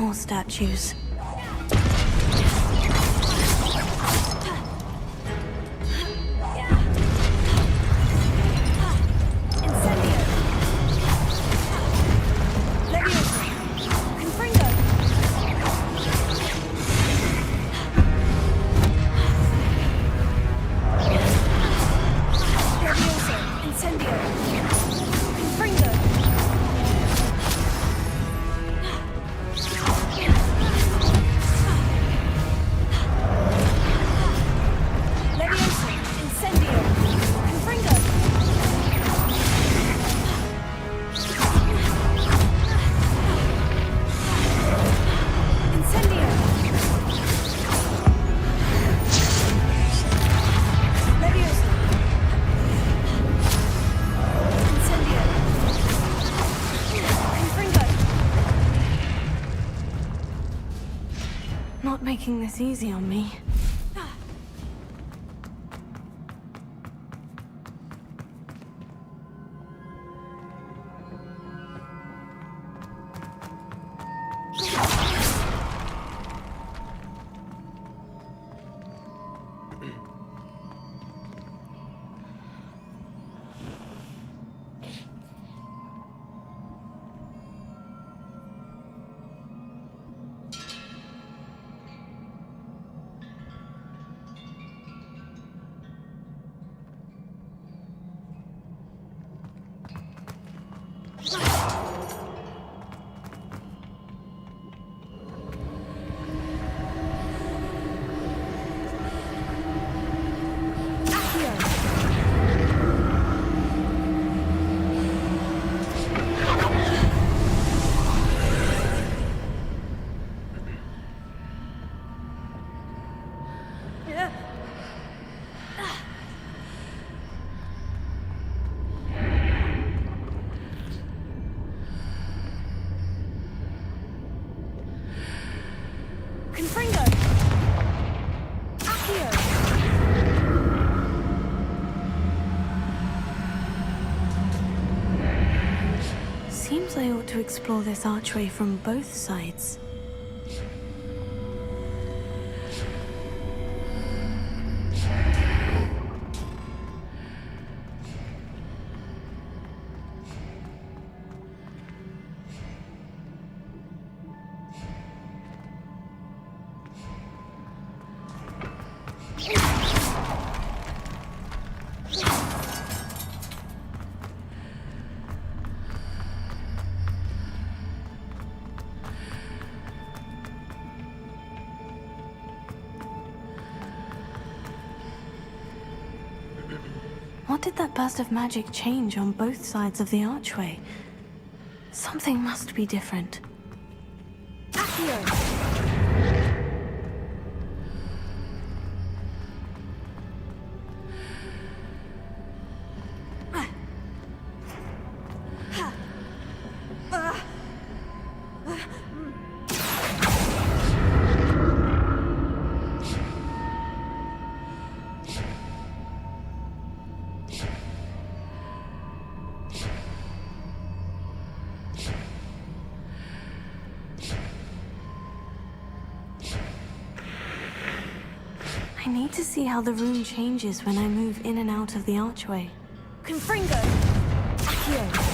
More statues. Not making this easy on me. Seems I ought to explore this archway from both sides. What did that burst of magic change on both sides of the archway? Something must be different. Accio! I need to see how the room changes when I move in and out of the archway. Confringo! Accio!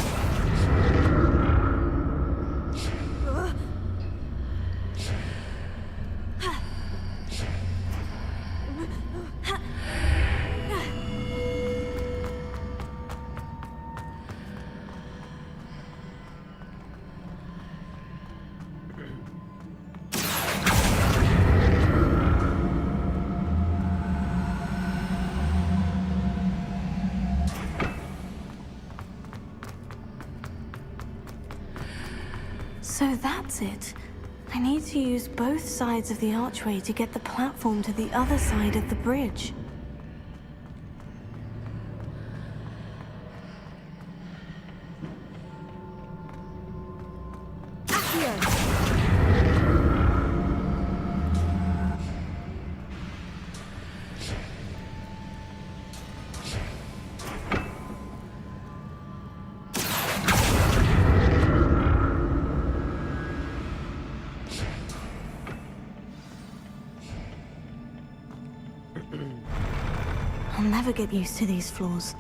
So that's it. I need to use both sides of the archway to get the platform to the other side of the bridge. never get used to these floors.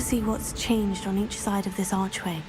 see what's changed on each side of this archway.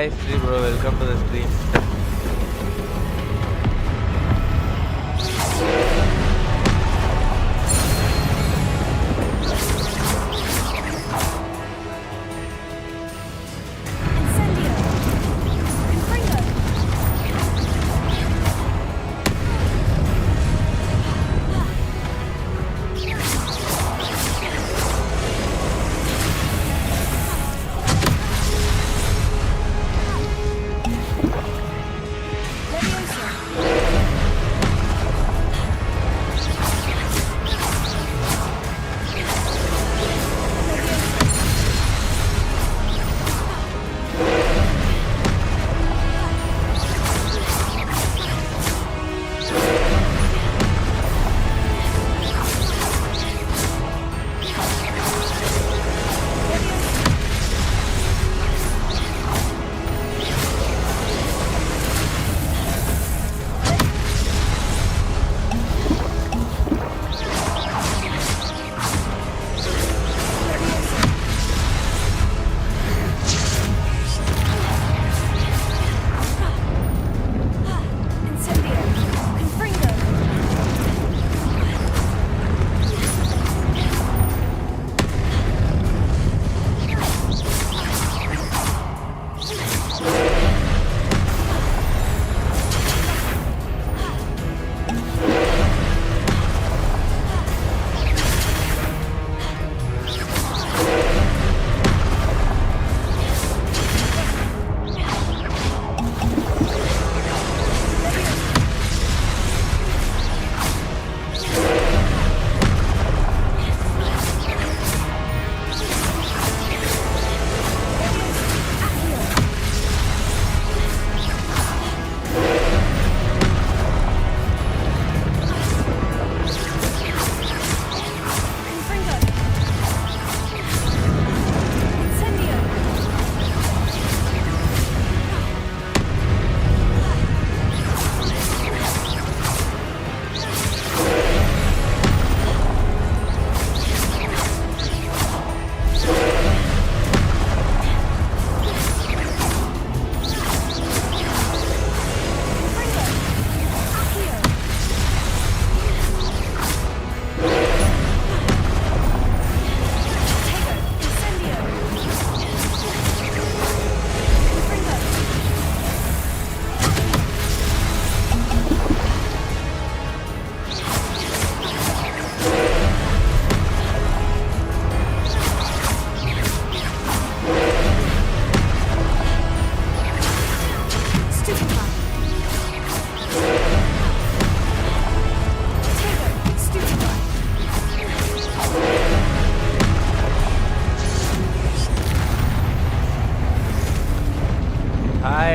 Hi, Sri bro, welcome to the stream.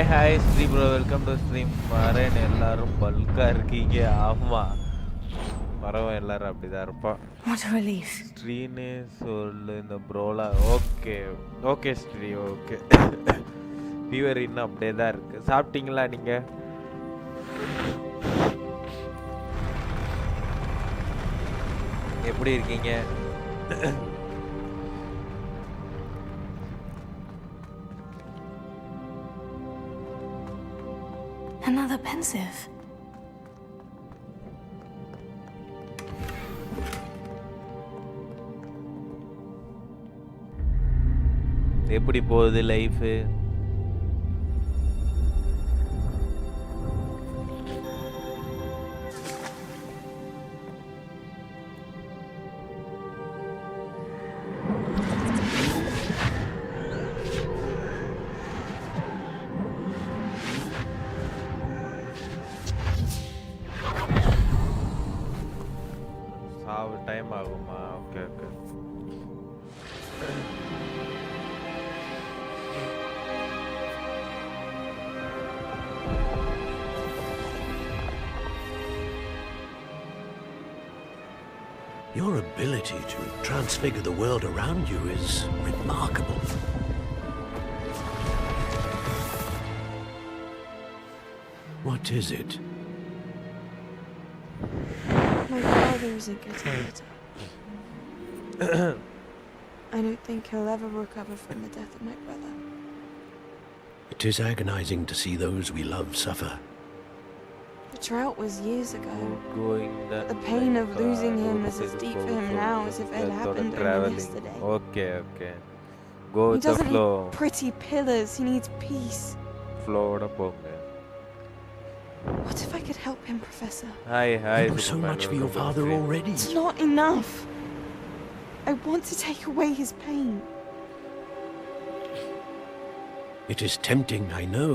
hi Sri bro, welcome to stream. Maren எல்லாரும் பல்கா இருக்கீங்க. ஆமா. வரவன் எல்லாரும் அப்படிதான் இருப்பான். What a relief. ஸ்ரீனே சொல்லு இந்த ப்ரோலா. Okay Sri okay. ஃபீவர் இன்னும் அப்படியே தான் இருக்கு. சாப்பிட்டீங்களா நீங்க? எப்படி இருக்கீங்க? Another pensive. எப்படி போகுது லைஃப்? டைம் ஆகுமா? Okay Your ability to transfigure the world around you is remarkable. What is it? My father isn't getting better. I don't think he'll ever recover from the death of my brother. It is agonizing to see those we love suffer. The drought was years ago. The pain pain of losing him is as deep for him now as if it had happened only yesterday. Okay. Go He with the doesn't flow. need pretty pillars, he needs peace. Flow oda poங்க. What if I could help him, Professor? Hi. You do so much for your father already. It's not enough. I want to take away his pain. It is tempting, I know,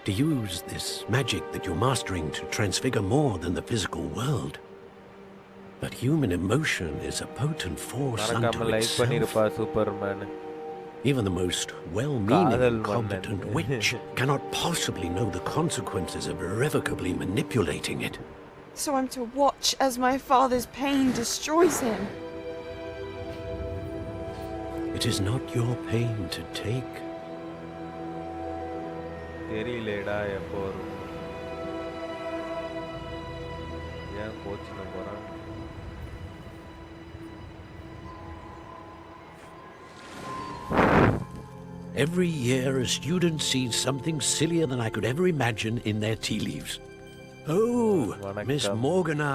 to use this magic that you're mastering to transfigure more than the physical world. But human emotion is a potent force unto itself. Superman. Even the most well-meaning, competent witch cannot possibly know the consequences of irrevocably manipulating it. So I'm to watch as my father's pain destroys him. It is not your pain to take. தெரியலடா எப்போ வரும். ஏன் கோச்சிங்க போறான்? Every year a student sees something sillier than I could ever imagine in their tea leaves. Oh, Miss Morgana,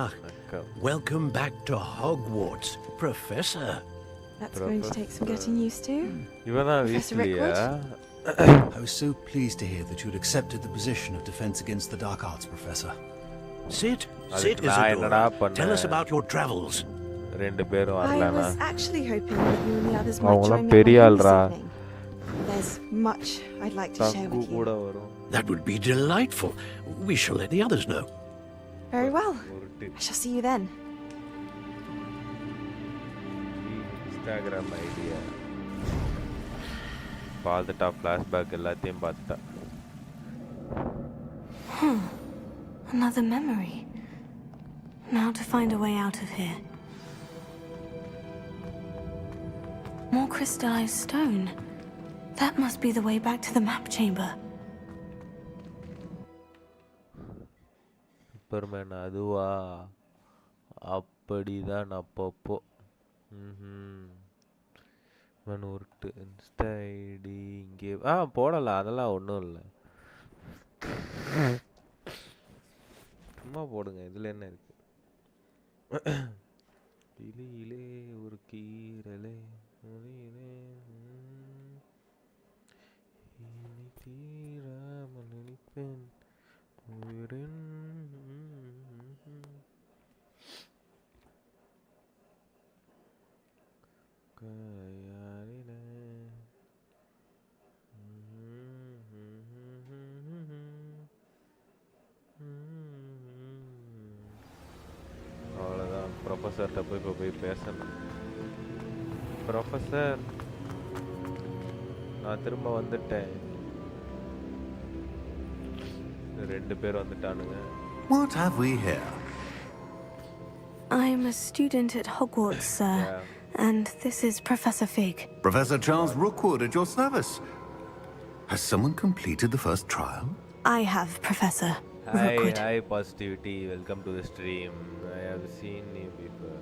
welcome back to Hogwarts, Professor. That's going to take some getting used to. இவனா Professor வீட்லயா? I was so pleased to hear that you'd accepted the position of Defense Against the Dark Arts, Professor. Sit, அதுக்கு நான் என்னடா Isadora. Tell us பண்ணேன்? about your travels. ரெண்டு பேரும் I வரலனா? was actually hoping that you and the others might அவங்களாம் join me பெரிய on ஆள்ரா. this evening. There's much I'd like to share தங்கு with கூட you. வரும். That would be delightful. We shall let the others know. Very well. உருட்டு. I shall see you then. Instagram idea பார்த்துட்டா flashback எல்லாத்தையும் பார்த்துட்டா. Another memory. Now to find a way out of here. More crystallized stone. That must be the way back to the map chamber. Superman அதுவா? அப்படிதான் அப்பப்போ. இவன் உருட்டு. Insta ID இங்கே போடலாம், அதெல்லாம் ஒன்றும் இல்லை. சும்மா போடுங்க, இதில் என்ன இருக்கு? கிளியிலே ஒரு கீரலே மொழியிலே இனி தீராமல் நினைப்பேன் உயிரின் கையாலிலே. அவ்வளோதான், ப்ரொஃபஸர்கிட்ட போய் பேசணும். ப்ரொஃபஸர், நான் திரும்ப வந்துட்டேன். ரெண்டு பேர் வந்துட்டானுங்க. What have we here? I'm a student at Hogwarts, sir. And this is Professor Fig. Professor Charles Rookwood at your service. Has someone completed the first trial? I have, Professor Hi, Rookwood. hi, Positivity. Welcome to the stream. I have seen you before.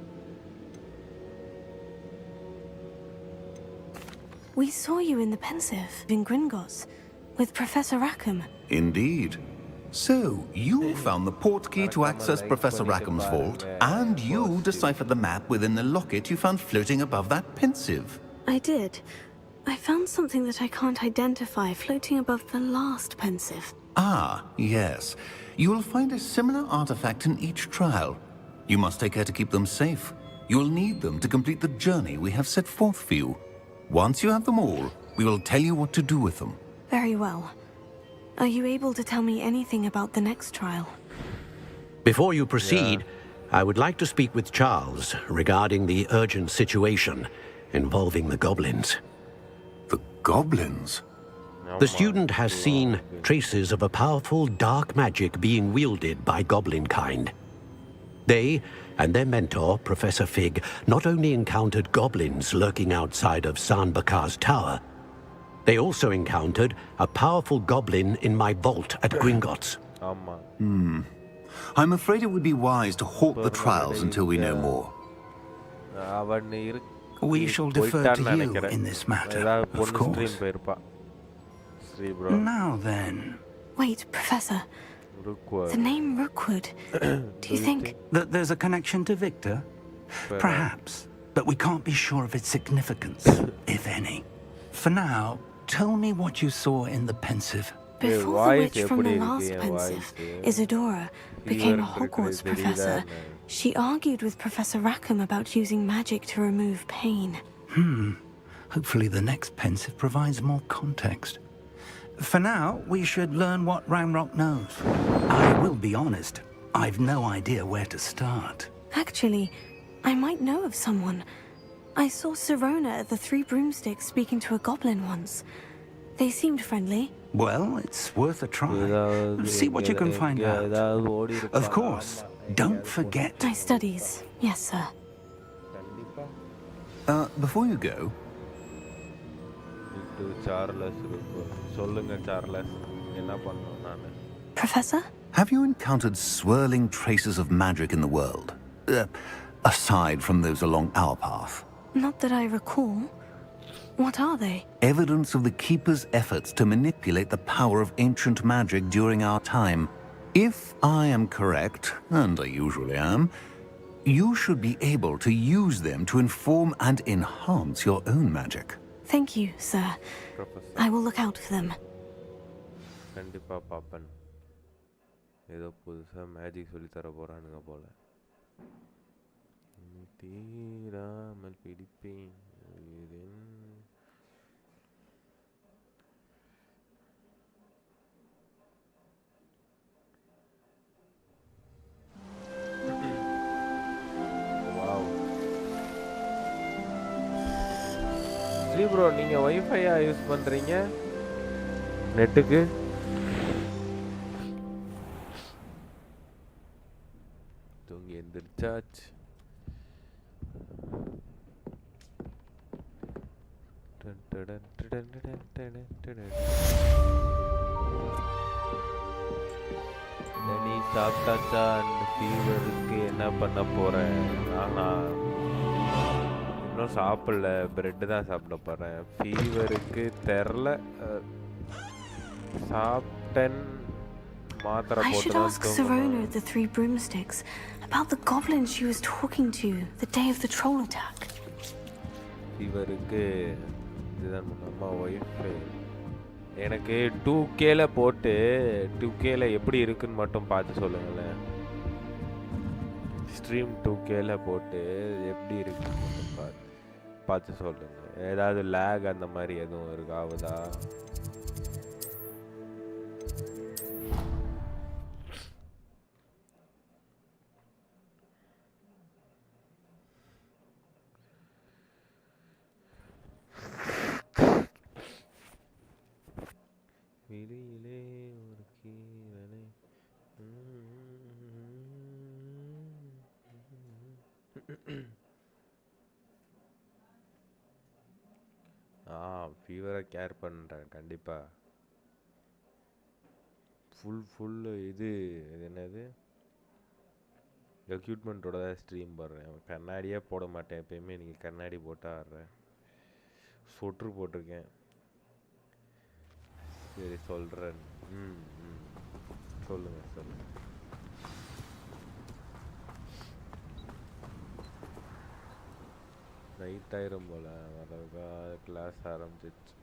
We saw you in the Pensive in Gringotts with Professor Rackham. Indeed. So, you found the portkey to access Professor Rackham's vault, and you deciphered the map within the locket you found floating above that Pensive. I did. I found something that I can't identify floating above the last Pensive. Ah, yes. You will find a similar artifact in each trial. You must take care to keep them safe. You will need them to complete the journey we have set forth for you. Once you have them all, we will tell you what to do with them. Very well. Are you able to tell me anything about the next trial? Before you proceed, I would like to speak with Charles regarding the urgent situation involving the goblins. The goblins? The student has seen traces of a powerful dark magic being wielded by goblin kind. They and their mentor, Professor Fig, not only encountered goblins lurking outside of Sanbakar's tower, they also encountered a powerful goblin in my vault at Gringotts. I'm afraid it would be wise to halt the trials until we know more. We shall defer to you in this matter, of course. Now then. Wait, Professor. The name Rookwood. Do you think... That there's a connection to Victor? Perhaps, but we can't be sure of its significance, if any. For now, tell me what you saw in the Pensive. Before the witch from the last Pensive, Isadora, became a Hogwarts professor, she argued with Professor Rackham about using magic to remove pain. Hopefully the next Pensive provides more context. For now, we should learn what Ranrock knows. I will be honest, I've no idea where to start. Actually, I might know of someone. I saw Sirona at the Three Broomsticks speaking to a goblin once. They seemed friendly. Well, it's worth a try. See what you can find out. Of course, don't forget. My studies. Yes, sir. Before you go, Professor? have you encountered swirling traces of magic in the world? Aside from those along our path. Not that I recall. What are they? Evidence of the Keeper's efforts to manipulate the power of ancient magic during our time. If I am correct, and I usually am, you should be able to use them to inform and enhance your own magic. Thank you, sir. I will look out for them. கண்டிப்பா பாப்பன் ஏதோ புதுசா magic சொல்லி தர போறானுங்க போல தீராமல் பிடிப்பேன் Sri bro நீங்க வைஃபையா use பண்றீங்க நெட்டுக்கு தூங்கி எந்திரிச்சாச்சு நீ சாப்பிட்டாச்சா அந்த ஃபீவருக்கு என்ன பண்ண போறேன் நானா இன்னும் சாப்பிடல பிரெட்டு தான் சாப்பிட போறேன் ஃபீவருக்கு தெரில சாப்பிட்டேன் மாத்திரை I should போட்டு ask Sirona at the Three Broomsticks about the goblin she was talking to the day of the troll attack. ஃபீவருக்கு இதுதான் அம்மா ஒய்ஃபு எனக்கு 2Kல போட்டு 2Kல எப்படி இருக்குன்னு மட்டும் பார்த்து சொல்லுங்களேன் ஸ்ட்ரீம் 2Kல போட்டு எப்படி இருக்குன்னு மட்டும் பார்த்து சொல்லுங்க ஏதாவது லேக் அந்த மாதிரி எதுவும் இருக்கு ஆகுதா வெளியிலே ஒரு கீழே ஃபீவரை கேர் பண்ணுறேன் கண்டிப்பாக. ஃபுல் இது என்னது எக்யூப்மெண்ட்டோட தான் ஸ்ட்ரீம் போடுறேன். கண்ணாடியே போட மாட்டேன் எப்பயுமே. நீங்கள் கண்ணாடி போட்டால் ஆடுறேன். சொட்ரு போட்டிருக்கேன். சரி சொல்கிறேன். சொல்லுங்கள். நைட் ஆயிரும் போல் வரதுக்கா கிளாஸ் ஆரம்பிச்சிச்சு.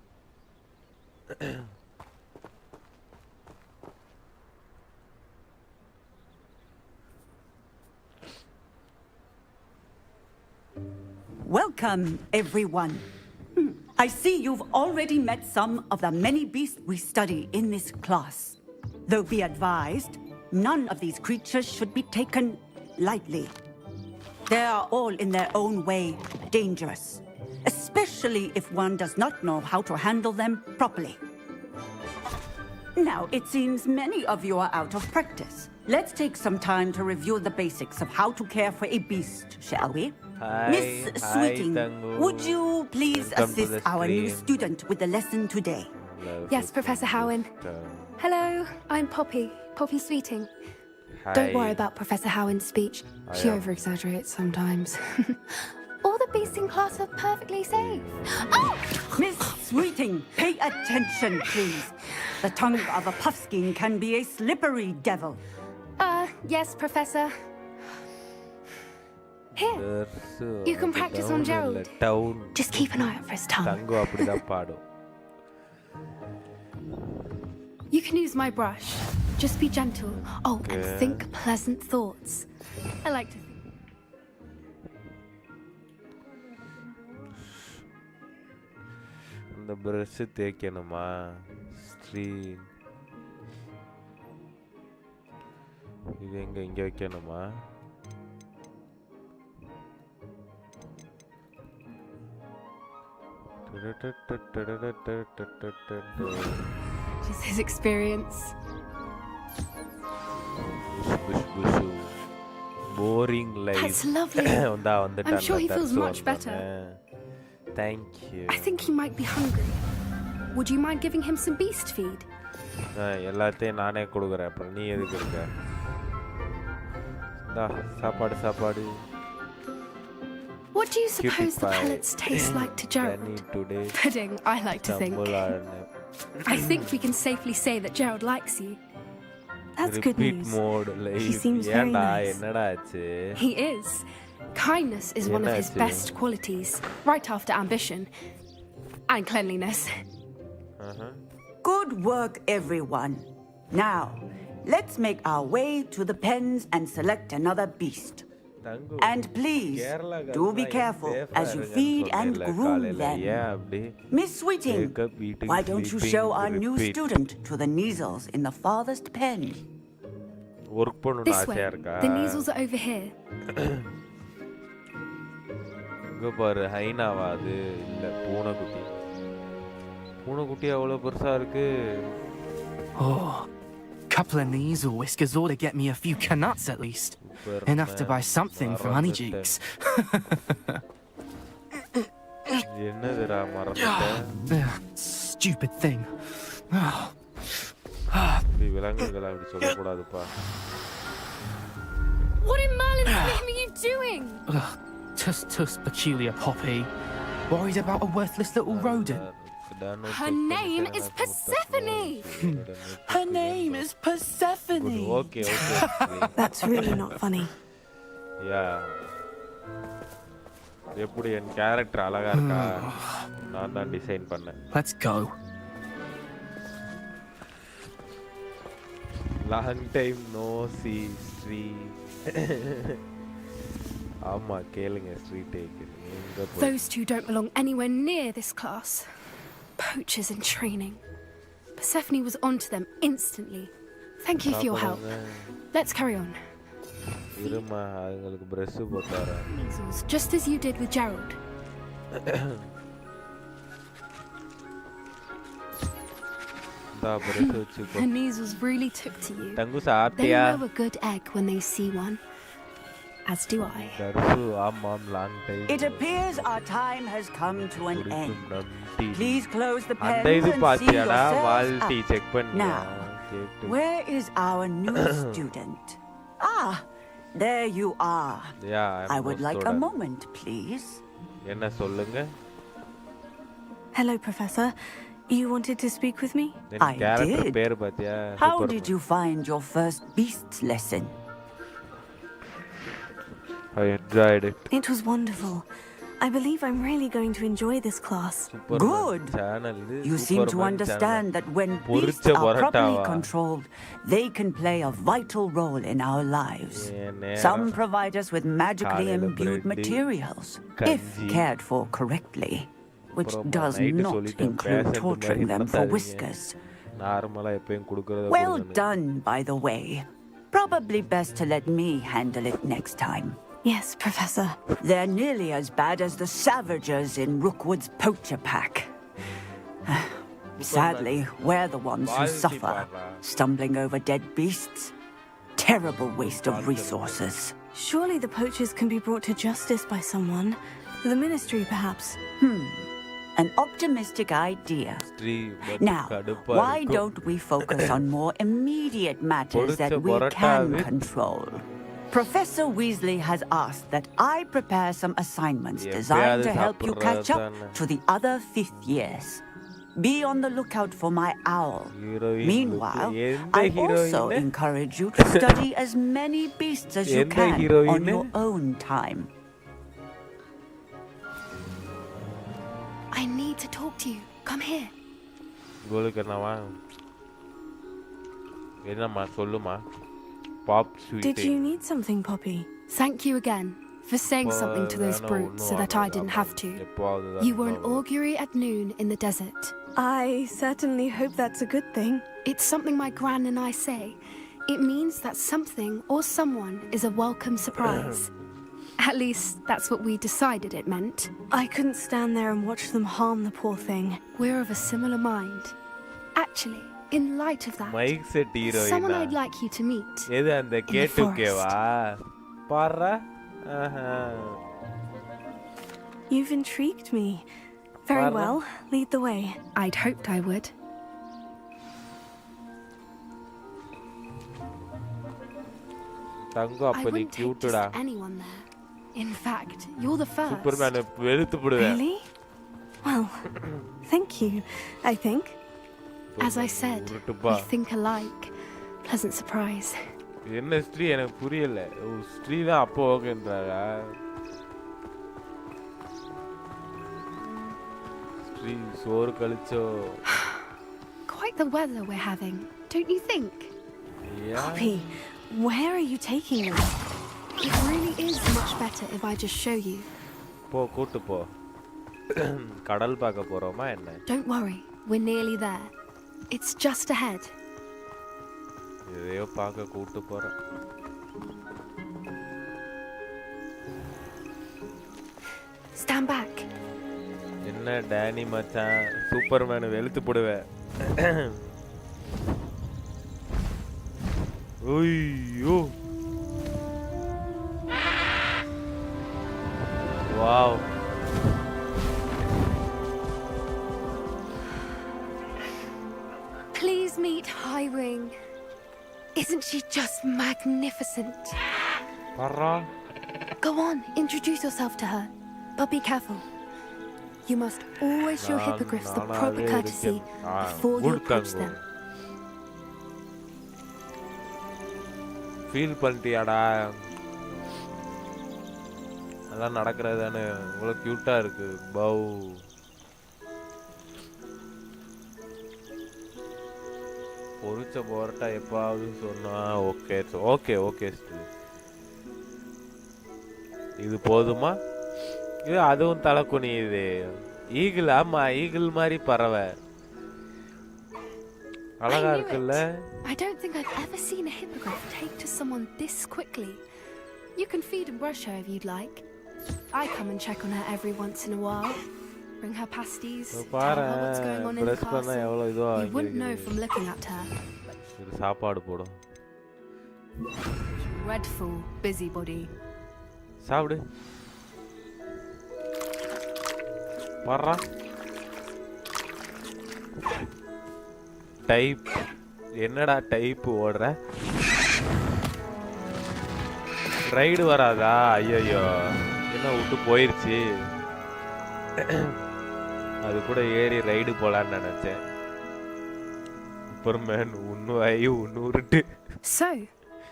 Welcome, everyone. I see you've already met some of the many beasts we study in this class. Though be advised, none of these creatures should be taken lightly. They are all in their own way dangerous, especially if one does not know how to handle them properly. Now, it seems many of you are out of practice. Let's take some time to review the basics of how to care for a beast, shall we? Miss Sweeting, would you please assist our new student with the lesson today? Yes, Professor Howen. Hello, I'm Poppy Sweeting. Don't worry about Professor Howen's speech. She over-exaggerates sometimes. All the beasts in class are perfectly safe. Oh! Miss Sweeting, pay attention, please. The tongue of a puffskein can be a slippery devil. Yes, Professor. Here, you can practice on Gerald. Just keep an eye out for his tongue. You can use my brush. Just be gentle. Oh, and think pleasant thoughts. I like to think. The brush தேய்க்கணுமா? இது இங்க வைக்கணுமா? Just his experience. Boring life. That's lovely. I'm sure he feels much better. Thank you. I think he might be hungry. Would you mind giving him some beast feed? எல்லாத்தையும் நானே கொடுக்குறேன். அப்புறம் நீ எதுக்கு இருக்க? சாப்பாடு. What do you suppose the pellets taste like to Gerald? Pudding, I like to think. I think we can safely say that Gerald likes you. That's good news. He seems very nice. He is. Kindness is one of his best qualities, right after ambition and cleanliness. Good work, everyone. Now, let's make our way to the pens and select another beast. And please, do be careful as you feed and groom them. Miss Sweeting, why don't you show our new student to the Neasels in the farthest pen? This way. The Neasels are over here. இங்க பாரு ஹைனாவா அது இல்ல பூனைக்குட்டி அவ்வளவு பெருசா இருக்கு. Couple of Neasel whiskers ought to get me a few canuts at least. Enough to buy something for Honeycheeks. என்னதுடா மறந்துட்டேன். Stupid thing. விலங்குகளா அப்படி சொல்லக்கூடாதுப்பா. What in Merlin's name are you doing? Tuss, peculiar Poppy. Worried about a worthless little rodent? Her name is Persephone! Her name is Persephone! Okay. That's really not funny. Yeah. எப்படி என் character அழகா இருக்கா? நான் தான் design பண்ணேன். Let's go. Long time no see Sri. ஆமா கேளுங்க ஸ்ட்ரீட் டேக்கர். Those two don't belong anywhere near this class. Poachers in training. Persephone was onto them instantly. Thank you for your help. Let's carry on. இருமா அவங்களுக்கு brush போட்டாரா? Just as you did with Gerald. The Neasels really took to you. தங்கு They சாப்பிட்டியா? know a good egg when they see one. as do I. Darsu, mom, long time. It appears our time has come to an end. Please close the pens And and see yourselves check out. Now, where is our new student? Ah, there you are. Yeah, I would like a moment, please. என்ன சொல்லுங்க? Hello, Professor. You wanted to speak with me? I did. How did you find your first beasts lesson? I enjoyed it. It was wonderful. I believe I'm really going to enjoy this class. Good. You seem to understand that when beasts are properly controlled, they can play a vital role in our liles. Some provide us with magically imbued materials, if cared for correctly, which does not include torturing them for whiskers. Well done, by the way. Probably best to let me handle it next time. Yes, Professor. They're nearly as bad as the Savagers in Rookwood's poacher pack. Sadly, we're the ones who suffer, stumbling over dead beasts. Terrible waste of resources. Surely the poachers can be brought to justice by someone. The Ministry, perhaps. An optimistic idea. Now, why don't we focus on more immediate matters that we can control? Professor Weasley has asked that I prepare some assignments designed to help you catch up to the other 5th years. Be on the lookout for my owl. Meanwhile, I also encourage you to study as many beasts as you can on your own time. I need to talk to you. Come here. Did you need something, Poppy? Thank you again for saying something to those brutes so that I didn't have to. You were an augury at noon in the desert. I certainly hope that's a good thing. It's something my gran and I say. It means that something or someone is a welcome surprise. At least, that's what we decided it meant. I couldn't stand there and watch them harm the poor thing. We're of a similar mind. Actually, in light of that, someone I'd like you to meet. In the forest. You've intrigued me. Very well. Lead the way. I'd hoped I would. I wouldn't take just anyone there. In fact, you're the first. Really? Well, thank you, I think. As I said, we think alike. Pleasant surprise. என்ன ஸ்ட்ரீ எனக்கு புரியல. ஸ்ட்ரீ தான் அப்போ ஓகேன்றாரா? ஸ்ட்ரீ சோறு கழிச்சோ. Quite the weather we're having, don't you think? Yeah. Poppy, where are you taking me? It really is much better if I just show you. போ கூட்டு போ. கடல் பார்க்க போறோமா என்ன? Don't worry, we're nearly there. It's just ahead. இதையோ பார்க்க கூட்டு போறேன். Stand back. என்ன டேனி மச்சான் சூப்பர்மேன் வெளுத்து போடுவே. ஐயோ. Wow. Please meet Highwing. Isn't she just magnificent? Parra. Go on, introduce yourself to her. But be careful. You must always show hippogriffs the proper courtesy before you approach them. Feel பண்ணிட்டியாடா? அதெல்லாம் நடக்கிறது தானே. இவ்வளோ க்யூட்டாக இருக்கு. பவு. பொரிச்ச போரட்டா எப்பாவது சொன்னா ஓகே ஓகே ஓகே. இது போதுமா? இது அதுவும் தலை குனியுது. ஈகிள், ஆமா ஈகிள் மாதிரி பறவை. அழகா இருக்குல்ல? I don't think I've ever seen a hippogriff take to someone this quickly. You can feed and brush her if you'd like. I come and check on her every once in a while. Bring her pasties, tell her what's going on in the castle. You wouldn't know from looking at her. சாப்பாடு போடும். Dreadful busybody. சாப்பிடு வர்றா type என்னடா type ஓடுற ride வராதா ஐயோ என்ன விட்டு போயிருச்சு அது கூட ஏறி ரைடு போலான்னு நினைச்சேன் சூப்பர்மேன் ஒன்னு ஆகி ஒன்னு உருட்டு So,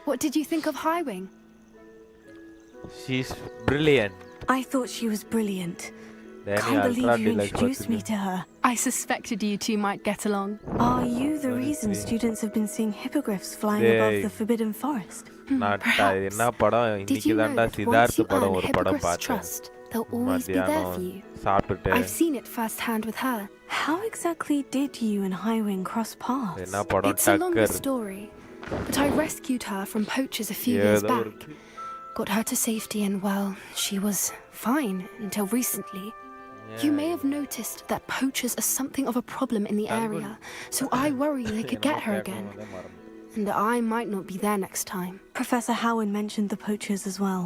what did you think of Highwing? She's brilliant. I thought she was brilliant. Danny Can't believe Ultra you Deluxe introduced me Platinum. to her. I suspected you two might get along. Are you the Let us reason see. students have been seeing hippogriffs flying Hey. above the Forbidden Forest? Perhaps. என்ன படம் Did இன்னைக்கு you know தான்டா that once Siddharth you படம் earn ஒரு படம் Hippogriff's பார்த்தேன் trust, they'll always be there for you? சாப்பிட்டுட்டு I've seen it firsthand with her. How exactly did you and Highwing cross paths? என்ன படம் It's a longer Tucker story, but I rescued her from poachers a few years ஏதோ back. இருக்கு Got her to safety and, well, she was fine until recently. You may have noticed that poachers are something of a problem in the area, so I worry they could get her again. And I might not be there next time. Professor Howard mentioned the poachers as well.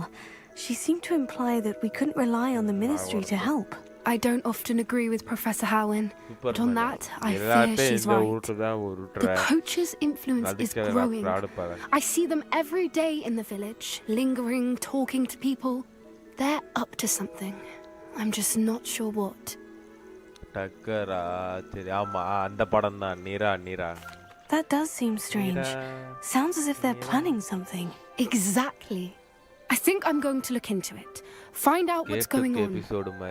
She seemed to imply that we couldn't rely on the ministry to help. I don't often agree with Professor Howin, but on that, I fear she's right. The poachers' influence is growing. I see them every day in the village, lingering, talking to people. They're up to something. I'm just not sure what. டக்கரா சரி ஆமா அந்த படம் தான் நீரா That does seem strange. Sounds as if they're planning something. Exactly. I think I'm going to look into it. Find out what's going on,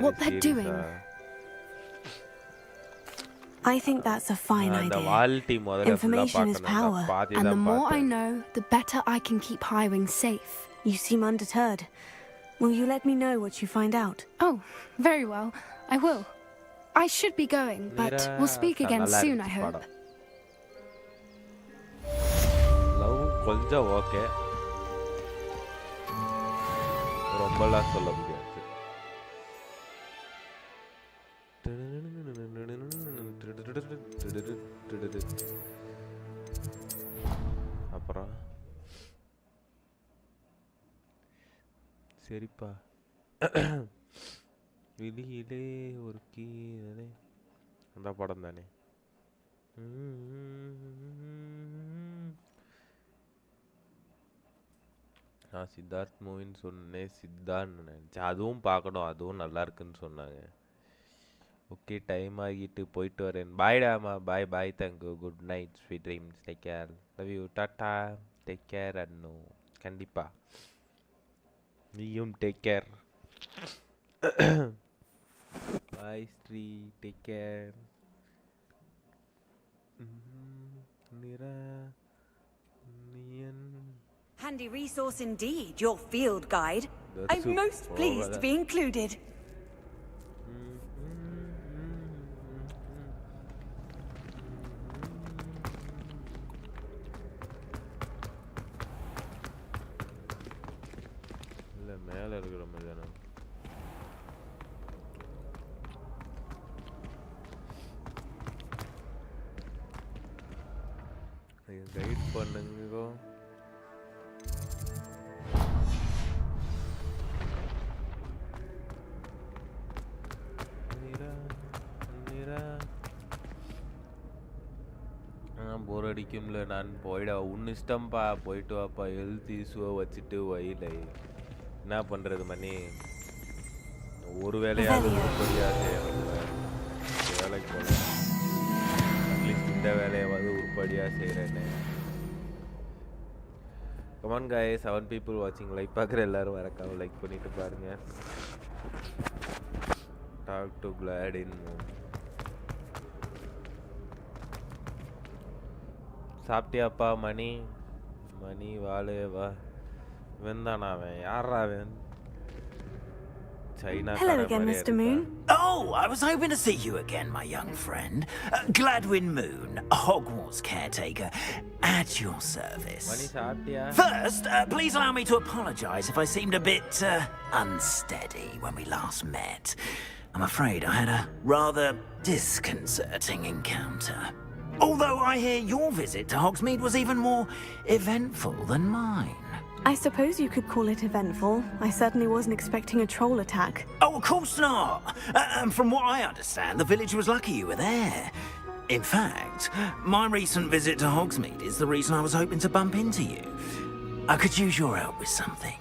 what they're doing. I think that's a fine அந்த idea. Vault D முதல்ல Information is power. And the more I know, the better I can keep Highwing safe. You seem undeterred. Will you let me know what you find out? Oh, very well. I will. I should be going, but we'll speak again soon, I hope. Love கொஞ்சம் okay ரொம்பலாம் சொல்ல முடியாது அப்புறம் சரிப்பா வெளியிலே ஒரு கீழே அந்த படம் தானே நான் சித்தார்த் மூவின்னு சொன்னேன் சித்தான்னு நினச்சேன் அதுவும் பார்க்கணும் அதுவும் நல்லா இருக்குன்னு சொன்னாங்க ஓகே டைம் ஆகிட்டு போயிட்டு வரேன் பாய்டாமா bye bye thank you good night sweet dreams take care love you tata take care அண்ணு கண்டிப்பா நீயும் take care bye Sri take care நிரா நியன் Handy resource indeed, your field guide. I'm most pleased to be included. இல்ல மேல இருக்கிற மாதிரி தானே கைட் பண்ணுங்க போர் அடிக்கும்ல நான் போயிட உன் இஷ்டம்ப்பா போயிட்டு வாப்பா ஹெல்த் இஷ்யூவை வச்சுட்டு வயல என்ன பண்ணுறது மணி ஒரு வேலையாவது உருப்படியாக செய்யணும்ல வேலைக்கு போல அட்லீஸ்ட் இந்த வேலையாவது உருப்படியாக செய்கிறேன்னு கமான் காய் 7 people வாட்சிங் லைக் பார்க்குற எல்லாரும் வரக்காம லைக் பண்ணிட்டு பாருங்க டாக் டு கிளாட் இன் சாப்பிட்டியாப்பா மணி மணி வாழே வா வெந்தானா அவன் யாரா அவன் China Hello again, Mr. Moon. Oh, I was hoping to see you again, my young friend. Gladwin Moon, Hogwarts caretaker, at your service. மணி சாப்பிட்டியா First, please allow me to apologize if I seemed a bit unsteady when we last met. I'm afraid I had a rather disconcerting encounter. Although I hear your visit to Hogsmeade was even more eventful than mine. I suppose you could call it eventful. I certainly wasn't expecting a troll attack. Oh, of course not. And from what I understand, the village was lucky you were there. In fact, my recent visit to Hogsmeade is the reason I was hoping to bump into you. I could use your help with something.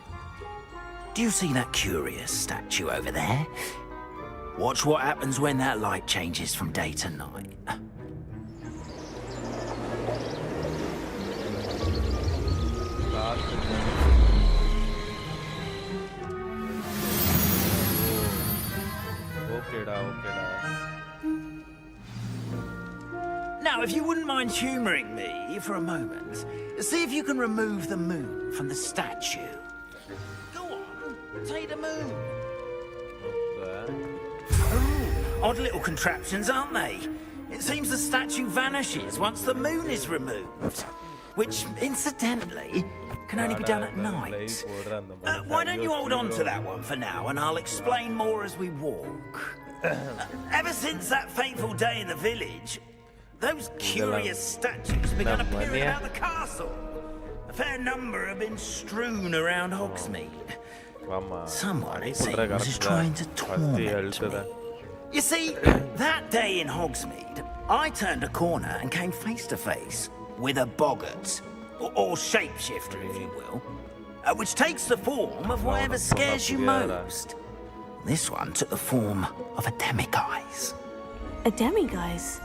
Do you see that curious statue over there? Watch what happens when that light changes from day to night. Now, if you wouldn't mind humouring me for a moment, see if you can remove the moon from the statue. Go on, take the moon. Oh, odd little contraptions, aren't they? It seems the statue vanishes once the moon is removed. Which, incidentally, can only be done at night. Why don't you hold on to that one for now, and I'll explain more as we walk. Ever since that fateful day in the village, those curious statues began appearing about the castle. A fair number have been strewn around Hogsmeade. Someone, it seems, is trying to torment me. You see, that day in Hogsmeade, I turned a corner and came face to face with a boggart, or shapeshifter, if you will, which takes the form of whatever scares you most. This one took the form of a demiguise. A demiguise?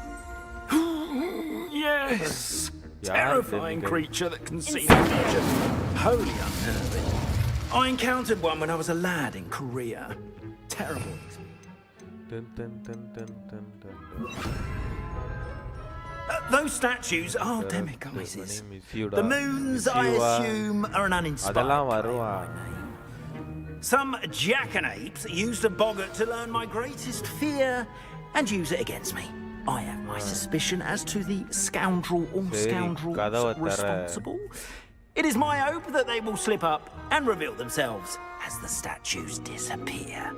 Yes! Terrifying creature that can see the future. Wholly unnerving. I encountered one when I was a lad in Korea. Terrible. Those statues are demiguises. The moons, I assume, are an uninspired name. Some jackanapes used a boggart to learn my greatest fear and use it against me. I have my suspicion as to the scoundrel or scoundrels responsible. It is my hope that they will slip up and reveal themselves as the statues disappear.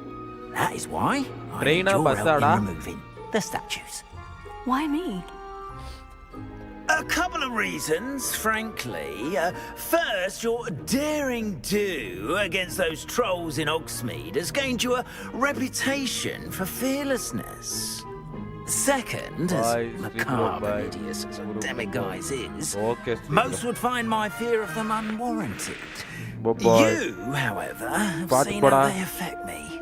That is why I need your help in removing the statues. Why me? A couple of reasons, frankly. First, your daring do against those trolls in Hogsmeade has gained you a reputation for fearlessness. Second, as macabre and hideous as a demiguise is, most would find my fear of them unwarranted. You, however, have seen how they affect me.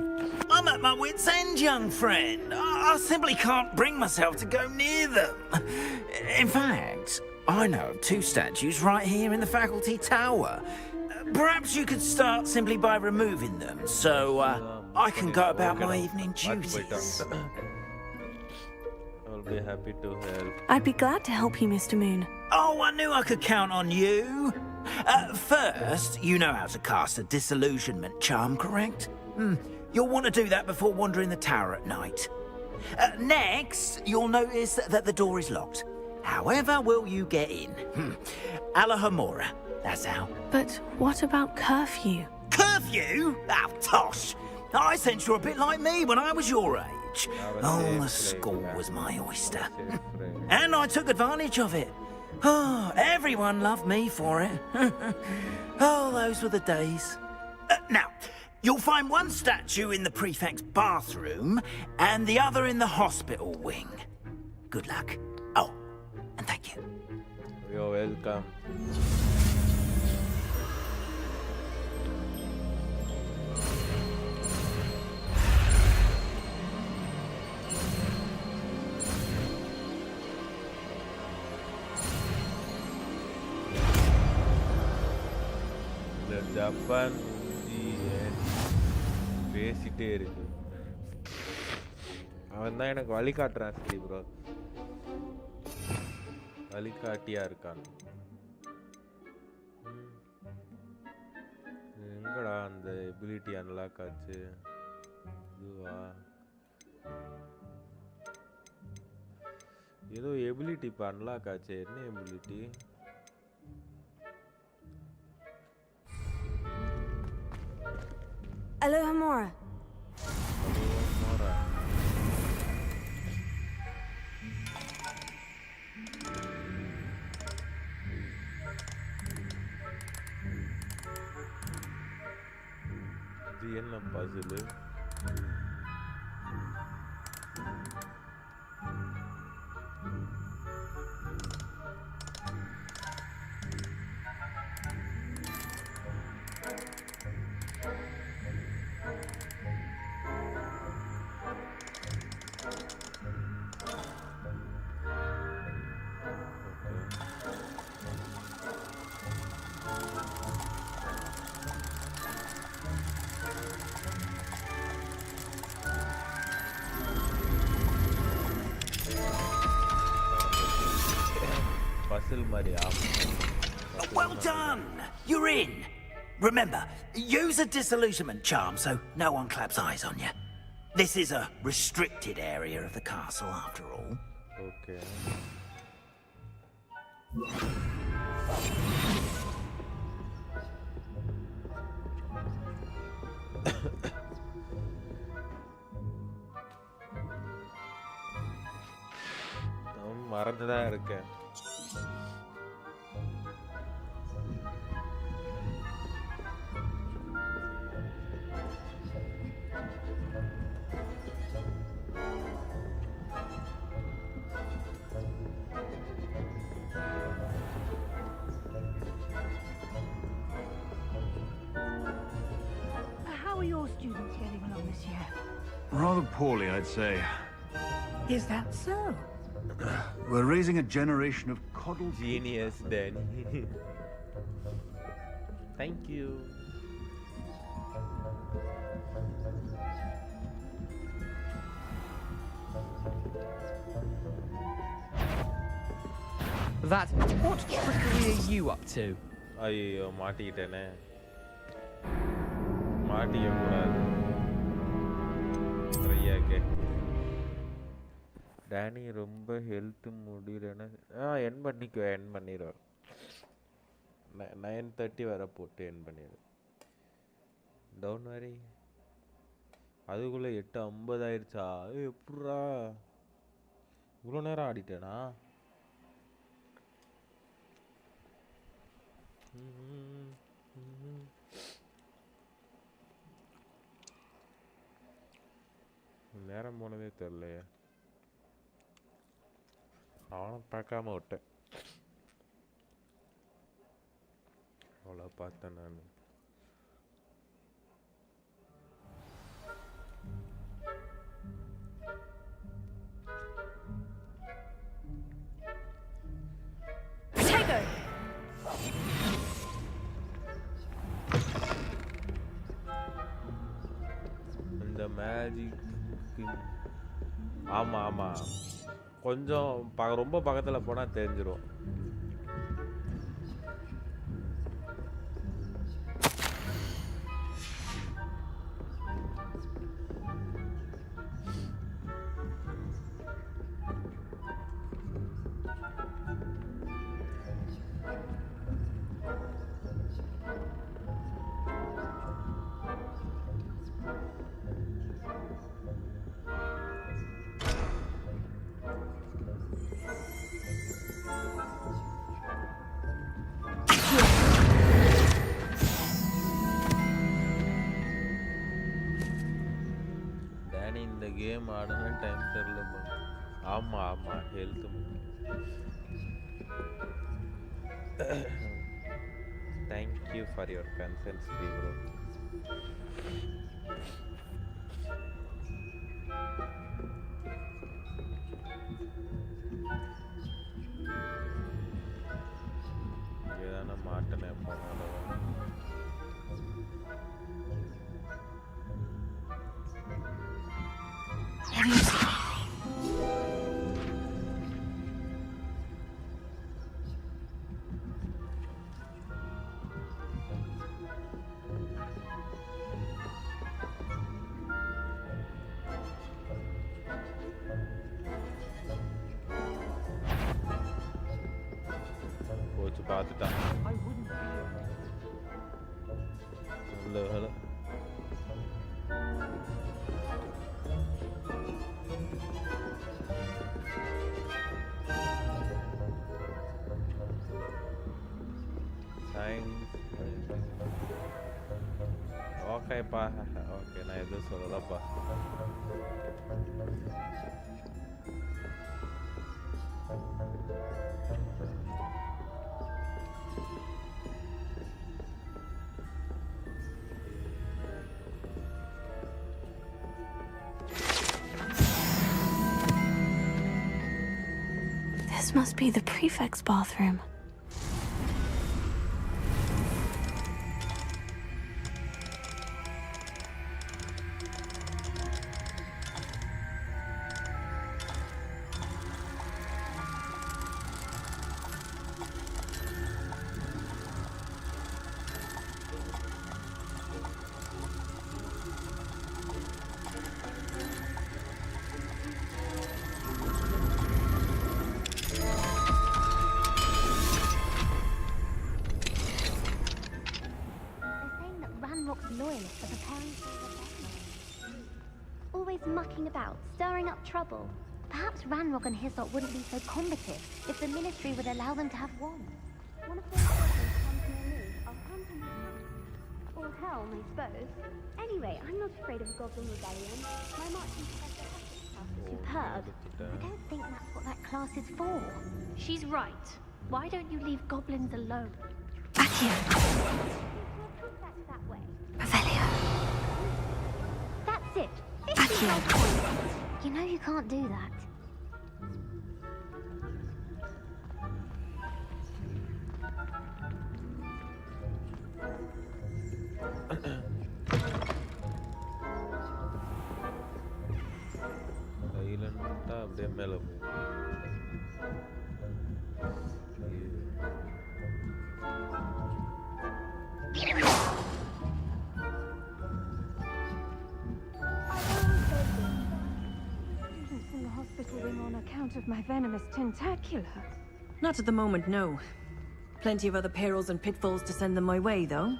I'm at my wit's end, young friend. I simply can't bring myself to go near them. In fact, I know of two statues right here in the faculty tower. Perhaps you could start simply by removing them, so I can go about my evening duties. I'll be happy to help. I'd be glad to help you, Mr. Moon. Oh, I knew I could count on you. First, you know how to cast a disillusionment charm, correct? You'll want to do that before wandering the tower at night. Next, you'll notice that the door is locked. However will you get in? Alahomora, that's how. But what about curfew? Curfew? Oh, tosh. I sense you're a bit like me when I was your age. Oh, the school was my oyster. And I took advantage of it. Oh, everyone loved me for it. Oh, those were the days. Now, you'll find one statue in the prefect's bathroom and the other in the hospital wing. Good luck. Oh, and thank you. You're welcome. Japan பேசிட்டே இருக்கு. அவன் தான் எனக்கு வழிகாட்டுறான் Sri bro. வழிகாட்டியா இருக்கான். எங்கடா அந்த ability unlock ஆச்சு? இதுவா? ஏதோ எபிலிட்டி இப்போ அன்லாக் ஆச்சு. என்ன எபிலிட்டி? Alahomora. இது என்ன Basil? Well done! You're in! Remember, use a disillusionment charm so no one claps eyes on you. This is a restricted area of the castle, after all. Okay. மறந்துதான் இருக்கேன். How are your students getting along this year? Rather poorly, I'd say. Is that so? We're raising a generation of coddled... Genius, Danny. Thank you. That... What trickery are you up to? ஐயோ மாட்டிக்கிட்டேனே. மாட்டிக்க கூடாது. சரியாக்கே. Danny ரொம்ப health முடியலன்னு என் பண்ணிடுவார். 9:30 வரை போட்டு என் பண்ணிடுவார். Down வரி அதுக்குள்ளே 8:50 ஆயிடுச்சா? எப்படா இவ்வளோ நேரம் ஆடிட்டேனா? நேரம் போனதே தெரியலையே. நானும் பார்க்காம விட்டேன். அவ்வளோ பார்த்தேன் நான். இந்த மேஜிக் ஆமாம் கொஞ்சம் ரொம்ப பக்கத்தில் போனால் தெரிஞ்சிடும். கேம் ஆடுன டைம் தெரியல. ஆமாம் health thank you for your consent bro. ஏதான மாட்டேன் போனாலும் பார்த்துட்டான். ஹலோ ஓகேப்பா ஓகே நான் எதுவும் சொல்லலப்பா This must be the prefect's bathroom. Loyalists are preparing for rebellion. Always mucking about, stirring up trouble. Perhaps Ranrock and his lot wouldn't be so combative if the Ministry would allow them to have wands. One of those goblins comes near me, I'll come to my house. Or helm, I suppose. Anyway, I'm not afraid of a goblin rebellion. My marching professor has this class is superb. I don't think that's what that class is for. She's right. Why don't you leave goblins alone? Accio. That way. Revelio. That's it. Accio. You know you can't do that. சைலண்டா அப்படியே மேல போ In the hospital wing on account of my venomous tentacular. Not at the moment, no. Plenty of other perils and pitfalls to send them my way, though.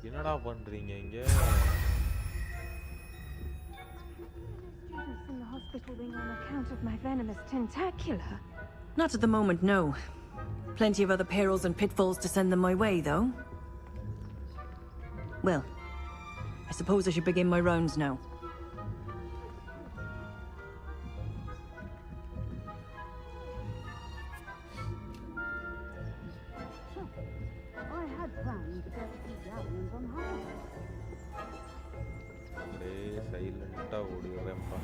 என்னடா பண்றீங்க இங்க Students in the hospital wing on account of my venomous tentacular. Not at the moment, no. Plenty of other perils and pitfalls to send them my way, though. Well, I suppose I should begin my rounds now. I had planned to go to see gatherings on Hogwarts. அப்படியே சைலண்டா ஓடிடுறேன்ப்பா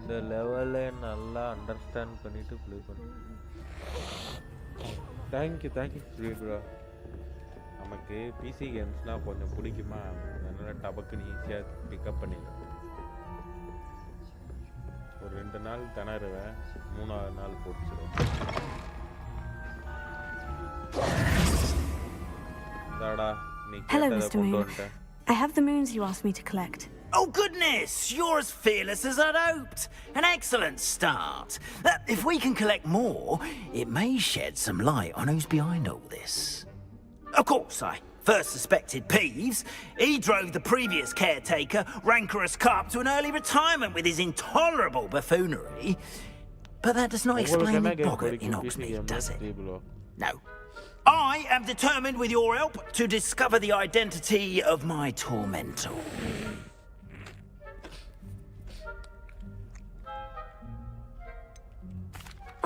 இந்த லெவலை நல்லா understand பண்ணிட்டு play பண்ணுறேன் thank you Sri bro நமக்கு PC கேம்ஸ்னால் கொஞ்சம் பிடிக்குமா அதனால் டபக்குன்னு ஈஸியாக பிக்கப் பண்ணிடுவேன் ஒரு 2 நாள் திணறுவேன் 3ஆவது நாள் போட்டுச்சிடுவேன் இதாடா நீ கேட்டதை கொண்டு வந்துட்டேன் I have the moons you asked me to collect. Oh, goodness! You're as fearless as I'd hoped. An excellent start. If we can collect more, it may shed some light on who's behind all this. Of course, I first suspected Peeves. He drove the previous caretaker, Rancorous Carp, to an early retirement with his intolerable buffoonery. But that does not explain the boggart in Oxmead, does it? No. I am determined, with your help, to discover the identity of my tormentor.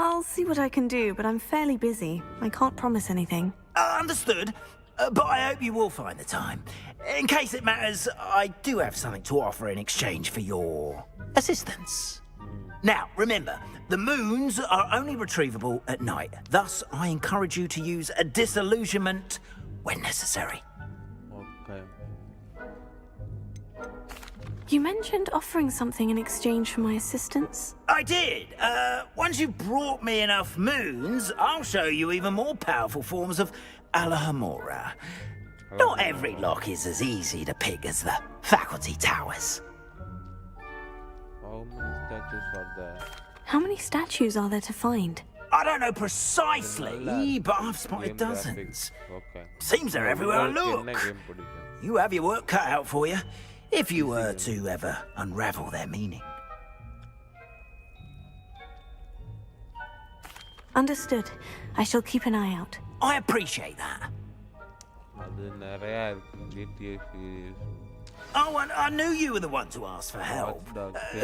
I'll see what I can do, but I'm fairly busy. I can't promise anything. Understood. But I hope you will find the time. In case it matters, I do have something to offer in exchange for your assistance. Now, remember, the moons are only retrievable at night. Thus, I encourage you to use a disillusionment when necessary. Okay. You mentioned offering something in exchange for my assistance. I did. Once you've brought me enough moons, I'll show you even more powerful forms of Alahamora. Not every lock is as easy to pick as the faculty towers. How many statues are there? How many statues are there to find? I don't know precisely, but I've spotted dozens. Seems they're everywhere I look. You have your work cut out for you, if you were to ever unravel their meaning. Understood. I shall keep an eye out. I appreciate that. Oh, and I knew you were the one to ask for help.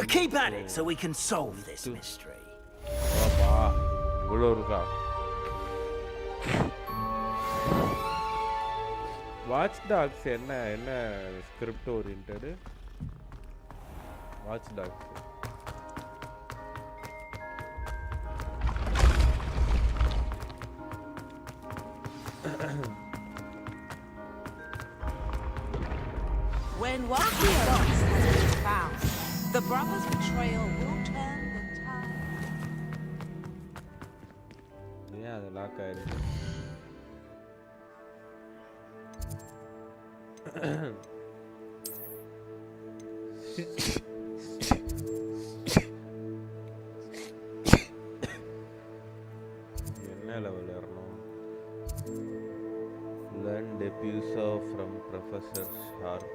Keep at it so we can solve this mystery. Watch Dogs என்ன script oriented? Watch Dogs. When what he lost has been found, the brother's betrayal will turn the tide. Yeah, the lock ஆயிடுச்சு. என்ன level ஏறணும்? Learn diffuser from Professor Sharp.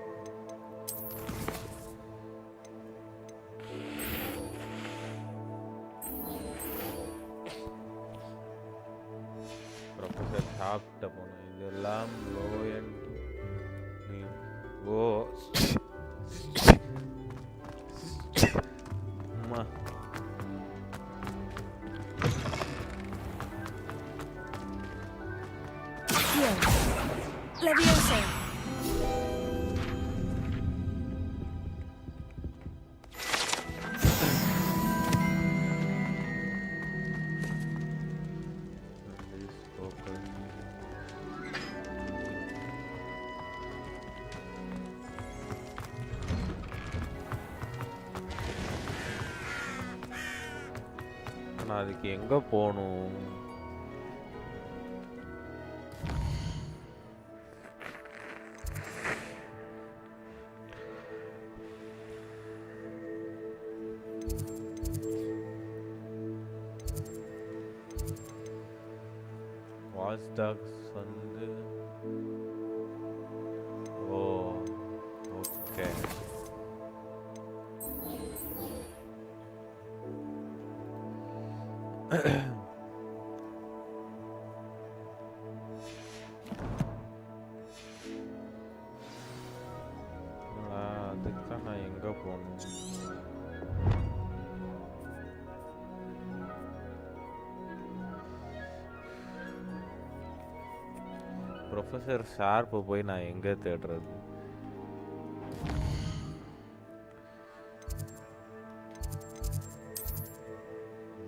Professor Sharp ட்ட போனோம். இதெல்லாம் low end. ஓ அம்மா Leviosa. நான் அதுக்கு எங்க போகணும்? வாட்ச் டாக்ஸ் வந்து ஓ ஓகே அதுக்கு நான் எங்க போகணும்? ப்ரொஃபஸர் ஷார்ப்பை போய் நான் எங்கே தேடுறது?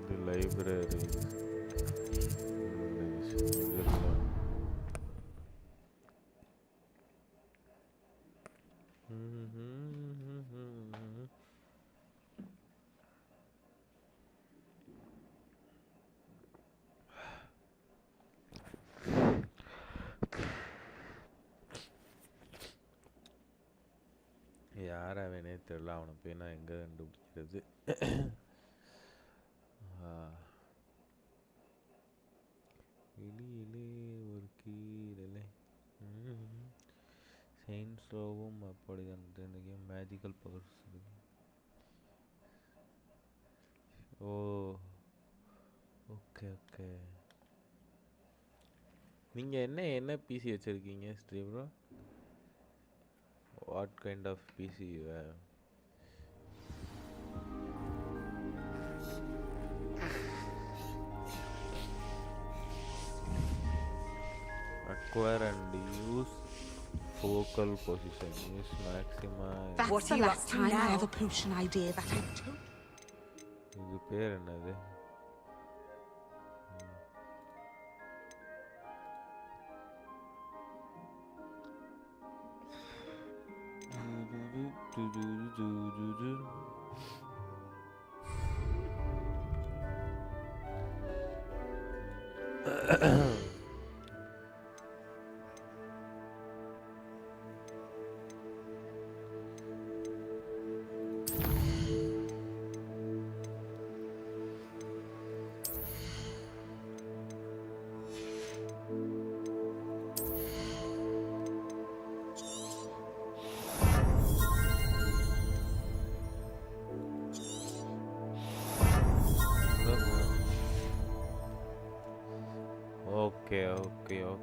இது லைப்ரரி யார் அவனே தெரியல. அவனை போய் நான் எங்கே கண்டுபிடிக்கிறது? வெளியிலே ஒரு கீழே செயின்ஸ்லோவும் அப்படிதான். எனக்கு மேஜிக்கல் பவர்ஸ் இருக்கு. ஓ ஓகே ஓகே. நீங்கள் என்ன பிசி வச்சுருக்கீங்க ஸ்ட்ரீம்ரோ? What kind of PC you have? Acquire and use focal position. Use maxima. That's the last time I have a potion idea that I took. இது பேர் என்னது?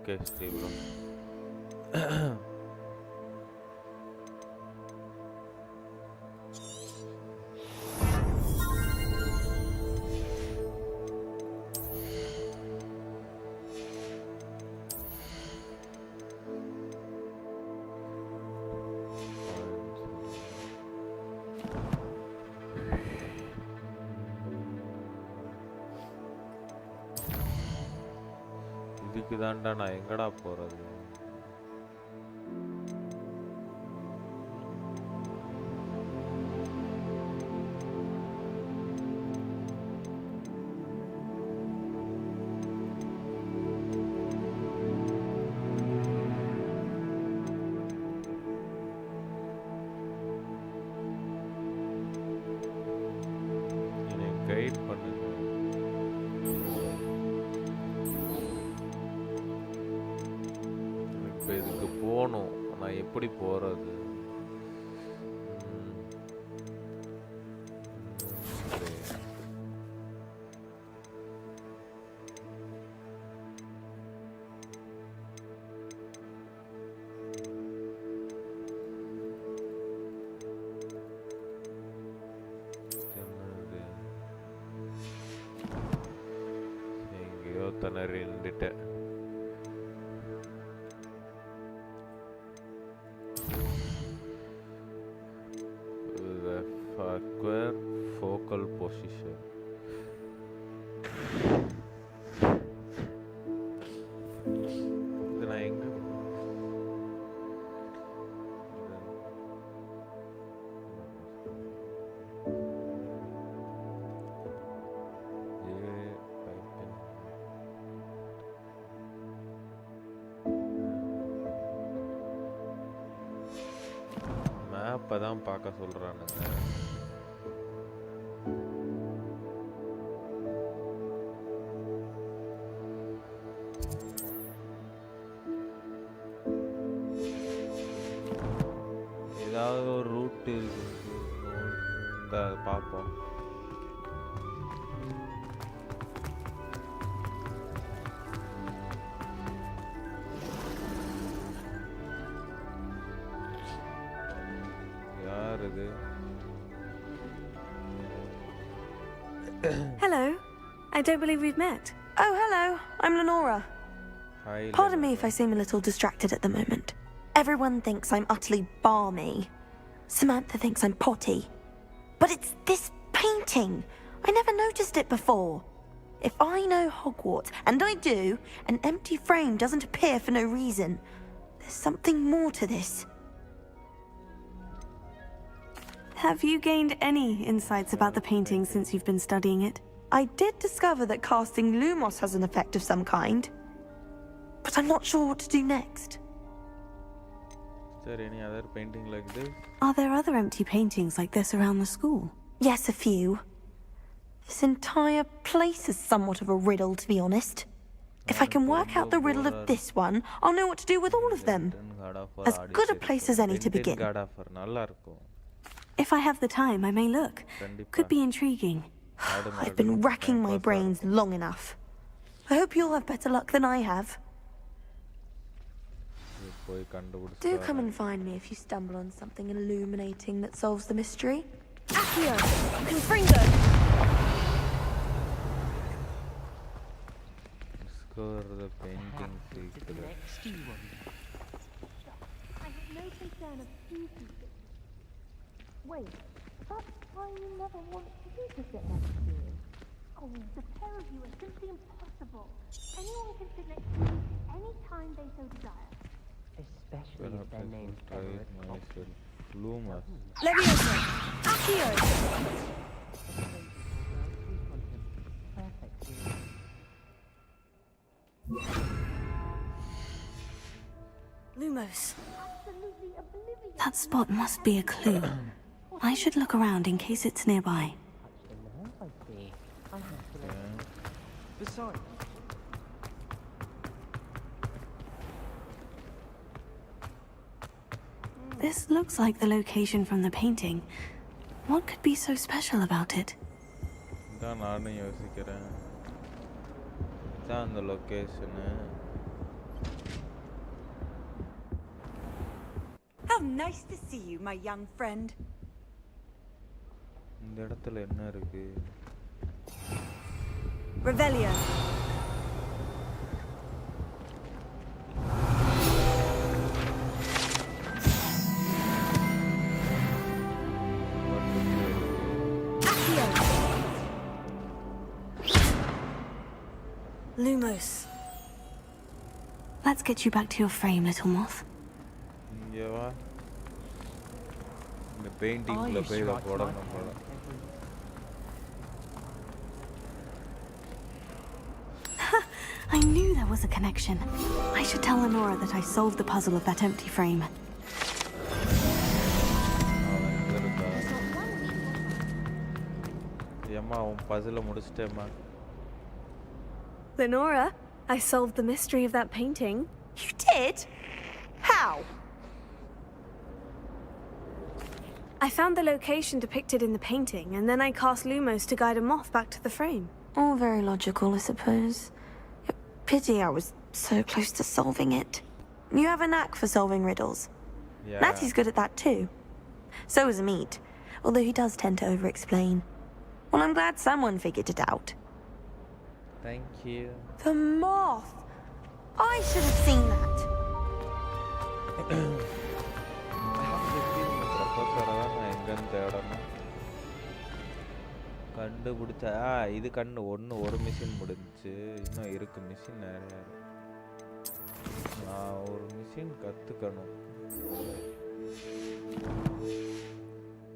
Okay, Steve bro. இதுக்கு தான்டா நான் எங்கடா போறது? என்னை கைட் பண்ணுங்க. இப்போ இதுக்கு போகணும், நான் எப்படி போறது? எங்கேயோ திணறி நின்றுட்டேன். Acquire focal position. இது நான் எங்க மேப்பை தான் பார்க்க சொல்றானுங்க. ஏதாவது ஒரு ரூட் இருக்கு, இந்த பார்ப்போம். யார் இது? Hello. I don't believe we've met. Oh, hello. I'm Lenora. Hi, Pardon me if I seem a little distracted at the moment. Everyone thinks I'm utterly balmy. Samantha thinks I'm potty. But it's this painting. I never noticed it before. If I know Hogwarts, and I do, an empty frame doesn't appear for no reason. There's something more to this. Have you gained any insights about the painting since you've been studying it? I did discover that casting Lumos has an effect of some kind. But I'm not sure what to do next. Is there any other painting like this? Are there other empty paintings like this around the school? Yes, a few. This entire place is somewhat of a riddle, to be honest. If I can work out the riddle of this one, I'll know what to do with all of them. As good a place as any to begin. If I have the time, I may look. Could be intriguing. I've been racking my brains long enough. I hope you'll have better luck than I have. Do come and find me if you stumble on something illuminating that solves the mystery. Accio! Confringo! Discover the painting secret. I have no concern of who keeps it. Wait, that's why you never want me to sit next to you. Oh, the pair of you are simply impossible. Anyone can sit next to you any time they so desire. Especially if their name's Lumos. Leviosa! Accio! Lumos. That spot must be a clue. I should look around in case it's nearby. Besides, This looks like the location from the painting. What could be so special about it? தான் நானும் யோசிக்கிறேன். இதான் அந்த location. How nice to see you, my young friend. இந்த இடத்துல என்ன இருக்கு? Revelio. Lumos. Let's get you back to your frame, little moth. இங்க வா. இந்த பெயிண்டிங்ல போய் இத போடணும் போல. I knew there was a connection. I should tell Lenora that I solved the puzzle of that empty frame. ஏம்மா உன் பசில முடிச்சிட்டேம்மா. Lenora, I solved the mystery of that painting. You did? How? I found the location depicted in the painting, and then I cast Lumos to guide a moth back to the frame. All very logical, I suppose. Pity I was so close to solving it. You have a knack for solving riddles. Yeah. Matty's good at that too. So is Amit, although he does tend to over-explain. Well, I'm glad someone figured it out. Thank you. The moth! I should have seen that. கண்டுபிடிச்சா இது கண்ணு ஒரு machine முடிஞ்சுச்சு. இன்னும் இருக்கு machine நிறைய. நான் ஒரு மிஷின் கத்துக்கணும்.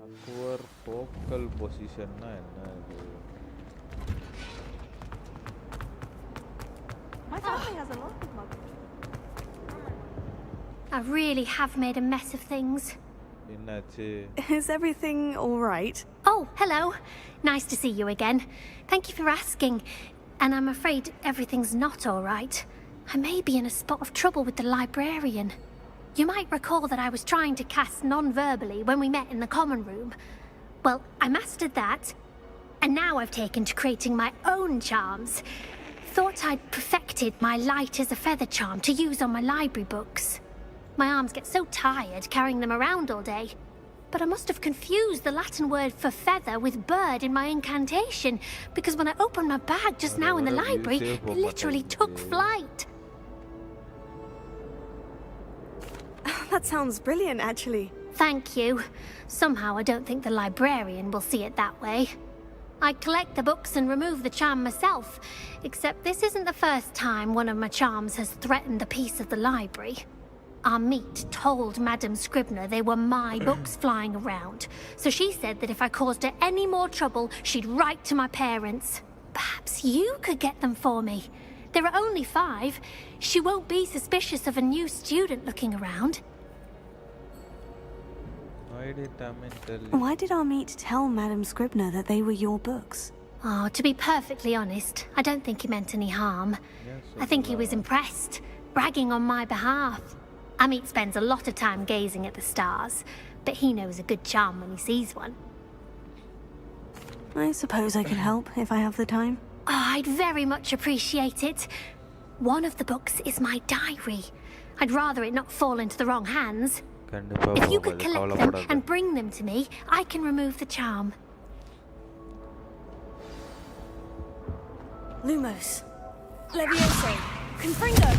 அக்வர் ஃபோக்கல் பொசிஷன்னா என்ன இது? My family has a lot of mugs. I really have made a mess of things. என்னாச்சு? Is everything all right? Oh, hello. Nice to see you again. Thank you for asking. And I'm afraid everything's not all right. I may be in a spot of trouble with the librarian. You might recall that I was trying to cast non-verbally when we met in the common room. Well, I mastered that. And now I've taken to creating my own charms. Thought I'd perfected my light as a feather charm to use on my library books. My arms get so tired carrying them around all day. But I must have confused the Latin word for feather with bird in my incantation, because when I opened my bag just now in the library, it literally took flight. That sounds brilliant, actually. Thank you. Somehow I don't think the librarian will see it that way. I collect the books and remove the charm myself, except this isn't the first time one of my charms has threatened the peace of the library. Amit told Madame Scribner they were my books flying around, so she said that if I caused her any more trouble, she'd write to my parents. Perhaps you could get them for me. There are only 5. She won't be suspicious of a new student looking around. Why did Amit tell Madame Scribner that they were your books? Oh, to be perfectly honest, I don't think he meant any harm. I think he was impressed, bragging on my behalf. Amit spends a lot of time gazing at the stars, but he knows a good charm when he sees one. I suppose I could help if I have the time. Oh, I'd very much appreciate it. One of the books is my diary. I'd rather it not fall into the wrong hands. If you could collect them and bring them to me, I can remove the charm. Lumos. Levioso. Confringo.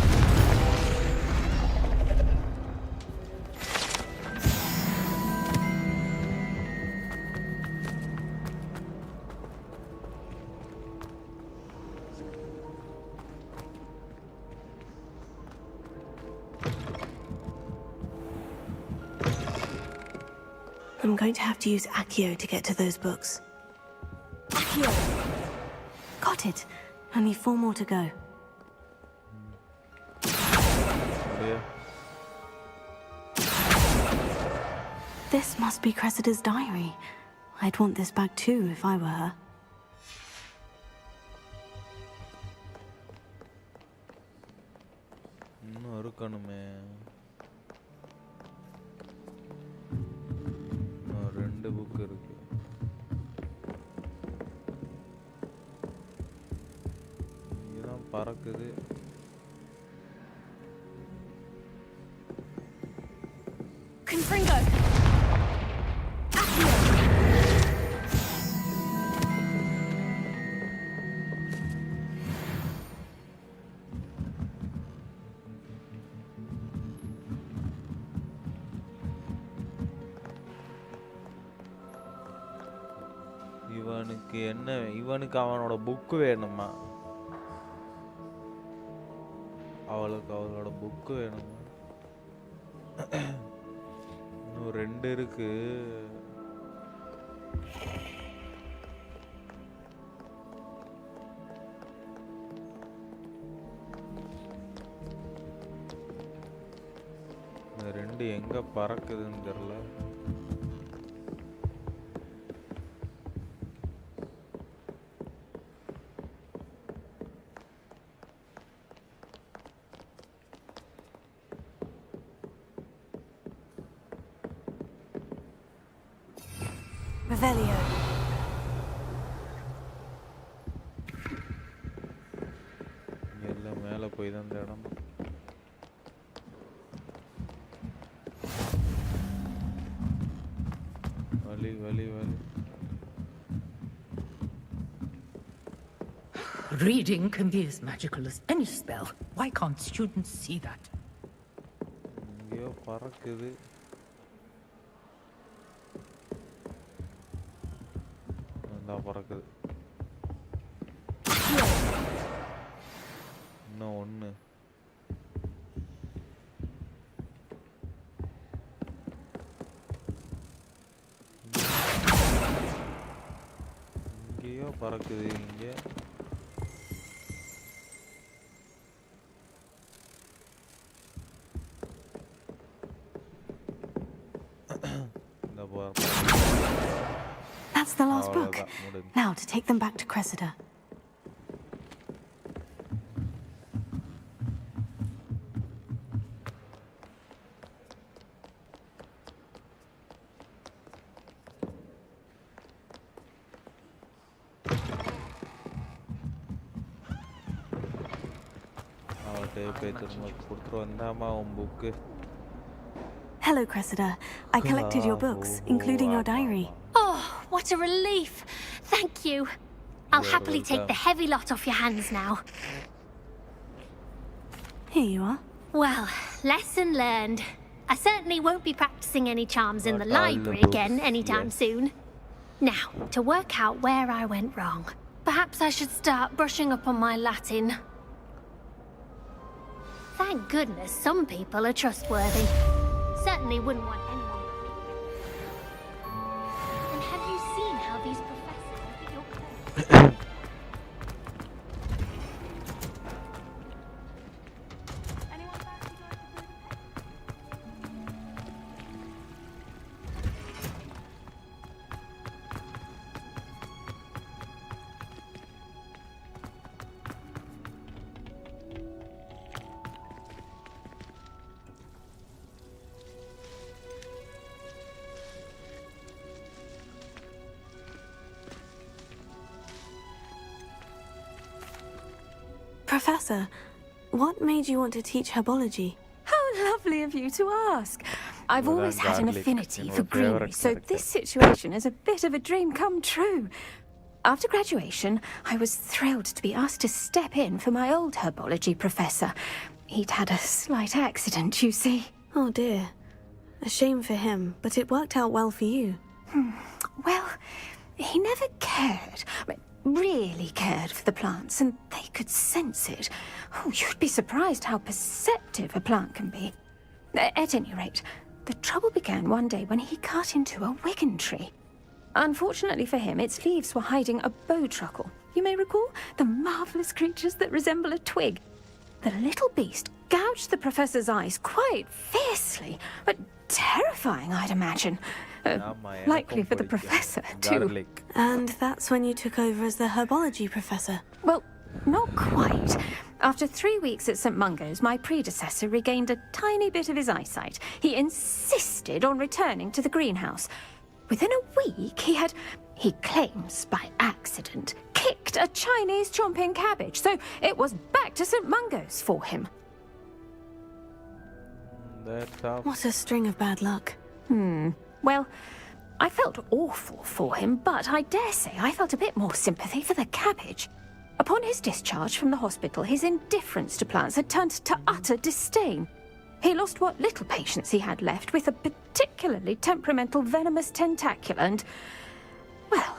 I'm going to have to use Accio to get to those books. Accio! Got it. Only 4 more to go. Yeah. This must be Cressida's diary. I'd want this back too if I were her. இன்னும் இருக்கணுமே. இன்னும் 2 book இருக்கு. இங்கதான் பறக்குது. Confringo! இவனுக்கு அவனோட book வேணுமா? அவளுக்கு அவளோட புக் வேணுமா? இன்னும் 2 இருக்கு. இந்த 2 எங்க பறக்குதுன்னு தெரியல. Revelio. எல்லாம் மேலே போய் தான் தேடணும். வலி வலி வலி. Reading can be as magical as any spell. Why can't students see that? எங்கேயோ பறக்குது. பறக்குது. இன்னும் 1. இங்கேயோ பறக்குது. இங்க That's the last book. Now to take them back to Cressida. Hello, Cressida. I collected your books, including your diary. Oh, what a relief! Thank you. I'll happily take the heavy lot off your hands now. Here you are. Well, lesson learned. I certainly won't be practicing any charms in the library again anytime soon. Now, to work out where I went wrong. Perhaps I should start brushing up on my Latin. Thank goodness some people are trustworthy. Certainly wouldn't want anyone. And have you seen how these professors look at your clothes? Professor, what made you want to teach herbology? How lovely of you to ask. I've always had an affinity for greenery, so this situation is a bit of a dream come true. After graduation, I was thrilled to be asked to step in for my old herbology professor. He'd had a slight accident, you see. Oh dear. A shame for him, but it worked out well for you. Well, he never cared. Really cared for the plants, and they could sense it. Oh, you'd be surprised how perceptive a plant can be. At any rate, the trouble began one day when he cut into a wigan tree. Unfortunately for him, its leaves were hiding a bow truckle. You may recall the marvelous creatures that resemble a twig. The little beast gouged the professor's eyes quite fiercely, but terrifying, I'd imagine. Likely for the professor, too. And that's when you took over as the herbology professor? Well, not quite. After 3 weeks at St. Mungo's, my predecessor regained a tiny bit of his eyesight. He insisted on returning to the greenhouse. Within a week, he claims by accident, kicked a Chinese chomping cabbage, so it was back to St. Mungo's for him. What a string of bad luck. Well, I felt awful for him, but I dare say I felt a bit more sympathy for the cabbage. Upon his discharge from the hospital, his indifference to plants had turned to utter disdain. He lost what little patience he had left with a particularly temperamental venomous tentacula and, well,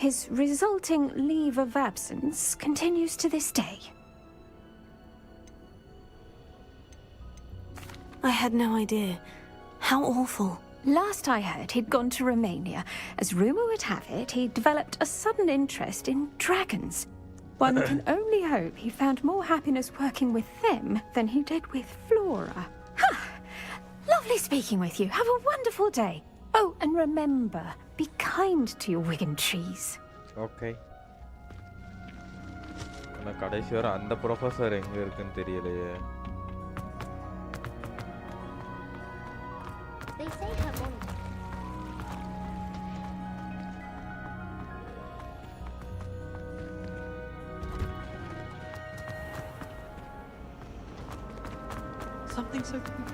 his resulting leave of absence continues to this day. I had no idea. How awful. Last I heard, he'd gone to Romania. As rumour would have it, he developed a sudden interest in dragons. One can only hope he found more happiness working with them than he did with Flora. Lovely speaking with you. Have a wonderful day. Oh, and remember, be kind to your Wigan trees. Okay. நான் கடைசி வரை அந்த professor எங்க இருக்குன்னு தெரியலையே. They say her mom. Something so cool.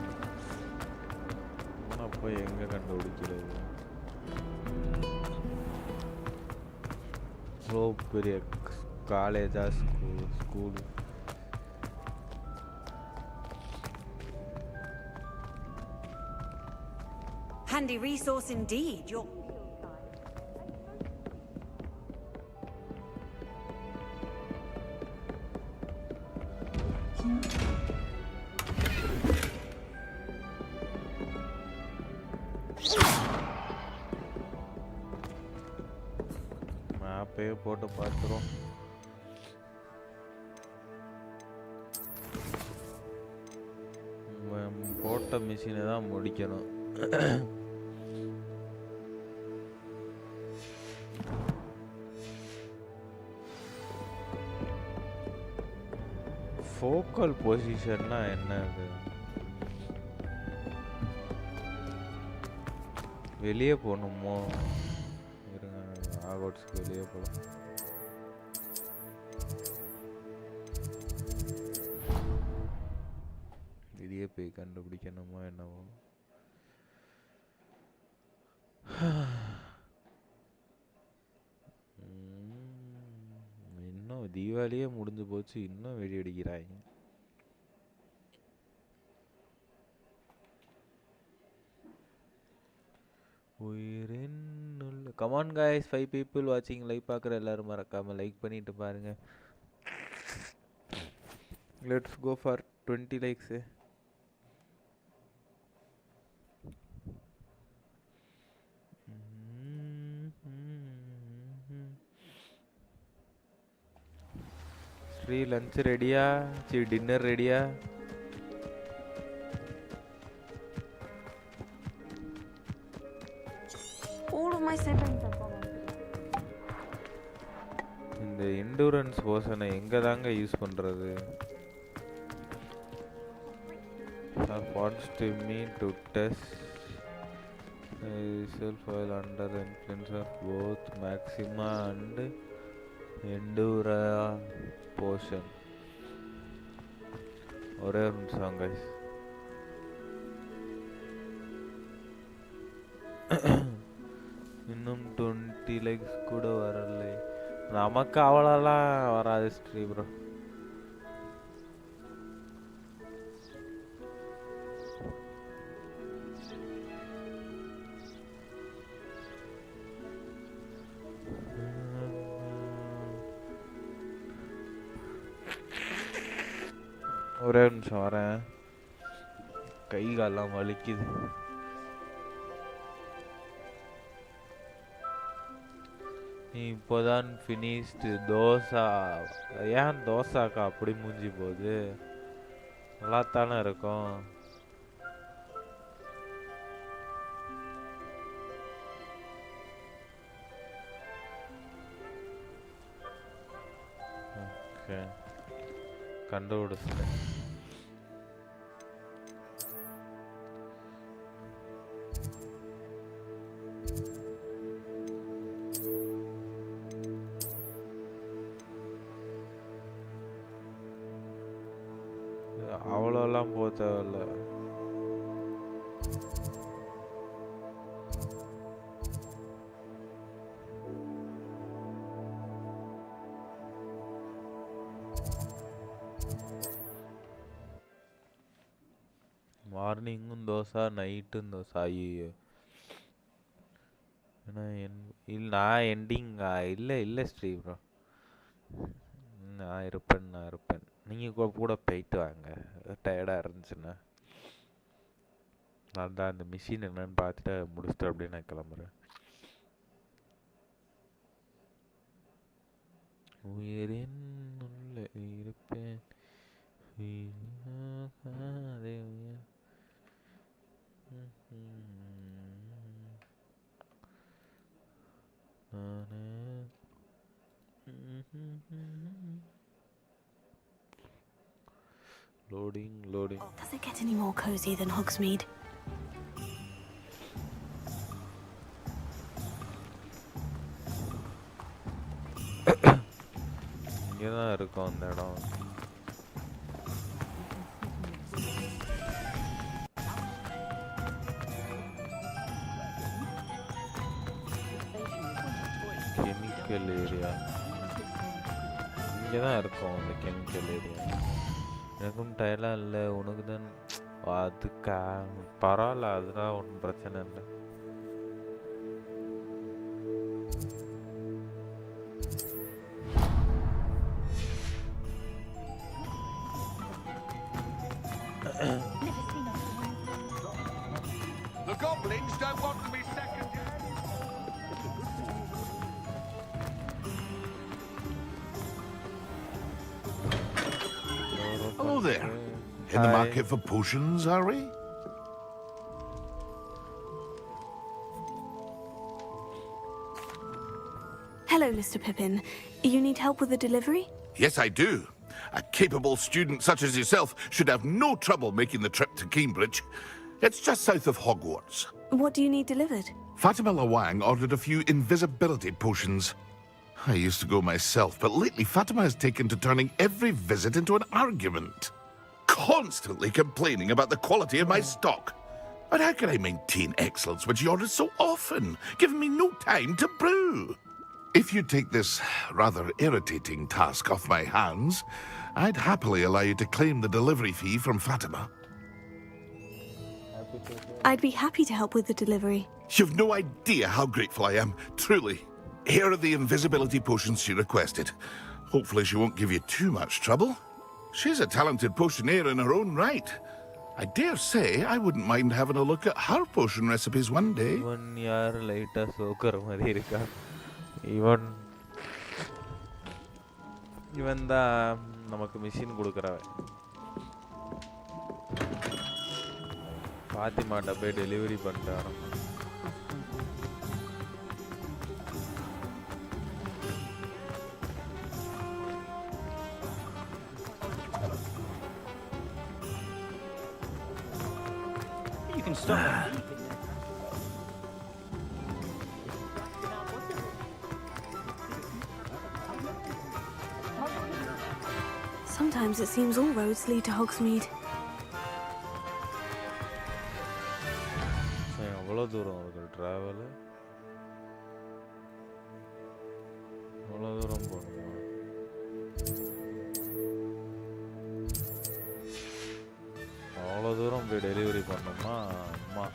நான் போய் எங்க கண்டுபிடிக்கிறது? ஓ பெரிய காலேஜா school Handy resource indeed. You're... மேப்பே போட்டு பார்த்துரும். போட்ட மிஷினை தான் முடிக்கணும். ஃபோக்கல் பொசிஷன்னா என்னது? வெளியே போகணுமோ? இருங்க, ஹாக்வர்ட்ஸ்க்கு வெளியே போகலாம். வெளியே போய் கண்டுபிடிக்கணுமோ என்னவோ. இன்னும் தீபாவளியே முடிஞ்சு போச்சு, இன்னும் வெடி அடிக்கிறாங்க. கமான் காய்ஸ், 5 people வாட்சிங். லைக் பார்க்குற எல்லாரும் மறக்காம லைக் பண்ணிட்டு பாருங்க. Let's go for 20 likes. Sri lunch ரெடியா? டின்னர் ரெடியா? All of my siblings are gone. இந்த எண்டூரன்ஸ் போஷனை எங்க தாங்க யூஸ் பண்றது? wants to me to test myself while under the influence of both maxima and endura potion. ஒரே ஒரு நிமிஷம் guys. இன்னும் 20 லைக்ஸ் கூட வரல. நமக்கு அவ்வளோலாம் வராது ஸ்ட்ரீ ப்ரோ. ஒரே நிமிஷம் வரேன், கை காலெல்லாம் வலிக்குது. இப்போதான் ஃபினிஷ்டு தோசா. ஏன் தோசாக்கா அப்படி மூஞ்சி போகுது? நல்லா தானே இருக்கும். ஓகே கண்டுபிடிச்சிட்டேன். அவ்வளோலாம் போக தேவையில்ல. மார்னிங்கும் தோசை நைட்டும் தோசை. ஐயோ ஏன்னா நான் எண்டிங்கா இல்லை ஸ்ரீ ப்ரோ. நான் இருப்பேன். நீங்கள் கூட போயிட்டு வாங்க டயர்டாக இருந்துச்சுன்னா. நான் தான் அந்த மிஷின் என்னன்னு பார்த்துட்டு முடிச்சுட்டு அப்படியே நான் கிளம்புறேன். உயிரின் உள்ள இருப்பேன் அதே உயிர். Loading. Does it get any more cozy than Hogsmeade? இங்கே தான் இருக்கும் அந்த இடம். கெமிக்கல் ஏரியா இங்கே தான் இருக்கும் அந்த கெமிக்கல் ஏரியா. எனக்கும் டயர்லாம் இல்லை, உனக்கு தான். அதுக்கா பரவாயில்ல, அதெல்லாம் ஒன்றும் பிரச்சனை இல்லை. The goblins don't want to be second. Hello there. In the market for potions, are we? Hello, Mr. Pippin. You need help with the delivery? Yes, I do. A capable student such as yourself should have no trouble making the trip to Cambridge. It's just south of Hogwarts. What do you need delivered? Fatima Lawang ordered a few invisibility potions. I used to go myself, but lately Fatima has taken to turning every visit into an argument. Constantly complaining about the quality of my stock. But how can I maintain excellence when she orders so often, giving me no time to brew? If you take this rather irritating task off my hands, I'd happily allow you to claim the delivery fee from Fatima. I'd be happy to help with the delivery. You've no idea how grateful I am, truly. Here are the invisibility potions she requested. Hopefully she won't give you too much trouble. She's a talented potioneer in her own right. I dare say I wouldn't mind having a look at her potion recipes one day. 1 year later, இவன் தான் நமக்கு machine கொடுக்குறவன். பாத்திமாட்ட போய் delivery பண்ணிட்டாராம். You can stop. Sometimes it seems all roads lead to Hogsmeade. எவ்வளோ தூரம் இருக்கு travel? எவ்வளோ தூரம் போகணுமா? அவ்வளோ தூரம் போய் டெலிவரி பண்ணோமா? அம்மா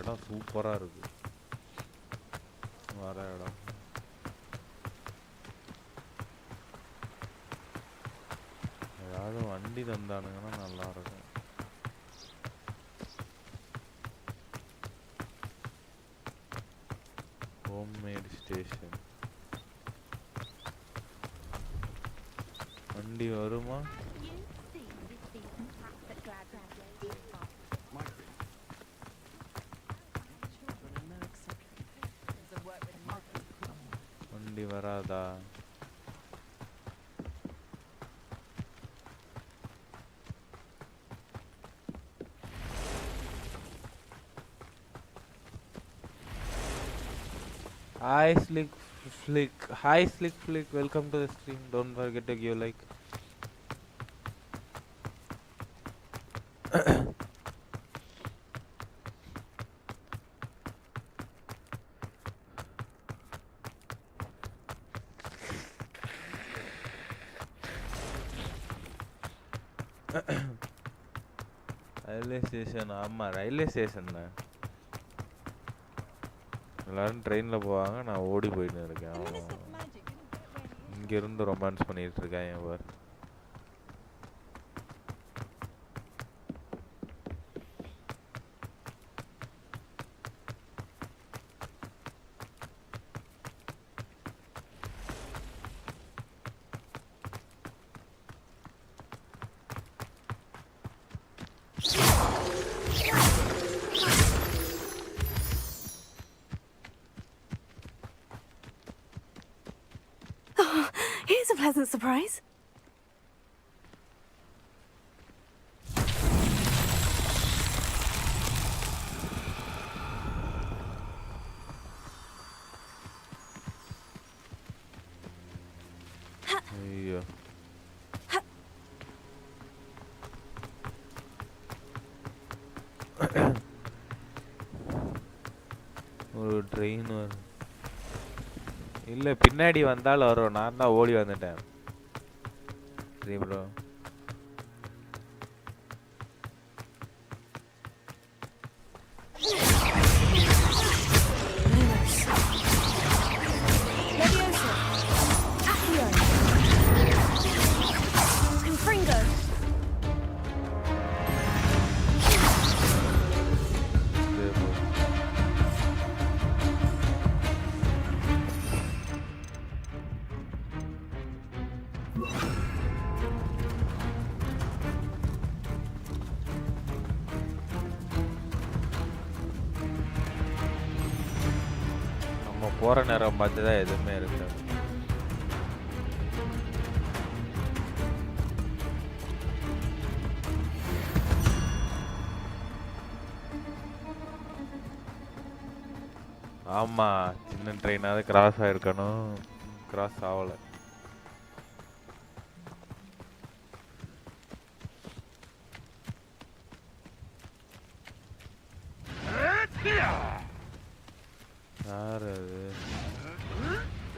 இடம் சூப்பராக இருக்கு. வர இடம் ஏதாவது வண்டி தந்தானுங்கன்னா நல்லா இருக்கும். ஸ்டேஷன். வண்டி வருமா? வண்டி வராதா? Hi Slick Flick. Hi Slick Flick. Welcome to the stream. Don't forget to give like. Railway station. ஆமாம், ரயில்வே ஸ்டேஷன் தான். எல்லாரும் ட்ரெயினில் போவாங்க, நான் ஓடி போயிட்டு இருக்கேன். இங்கேருந்து ரொமான்ஸ் பண்ணிகிட்டு இருக்கேன் என். Here's a pleasant surprise. ஐயோ, ஒரு ட்ரெயின் வரும். இல்லை, பின்னாடி வந்தாலும் வரும். நான் தான் ஓடி வந்துட்டேன். சரி ப்ரோ. போகிற நேரம் பார்த்து தான் எதுவுமே இருக்காது. ஆமாம், சின்ன ட்ரெயினாவது கிராஸ் ஆகிருக்கணும். கிராஸ் ஆகலை.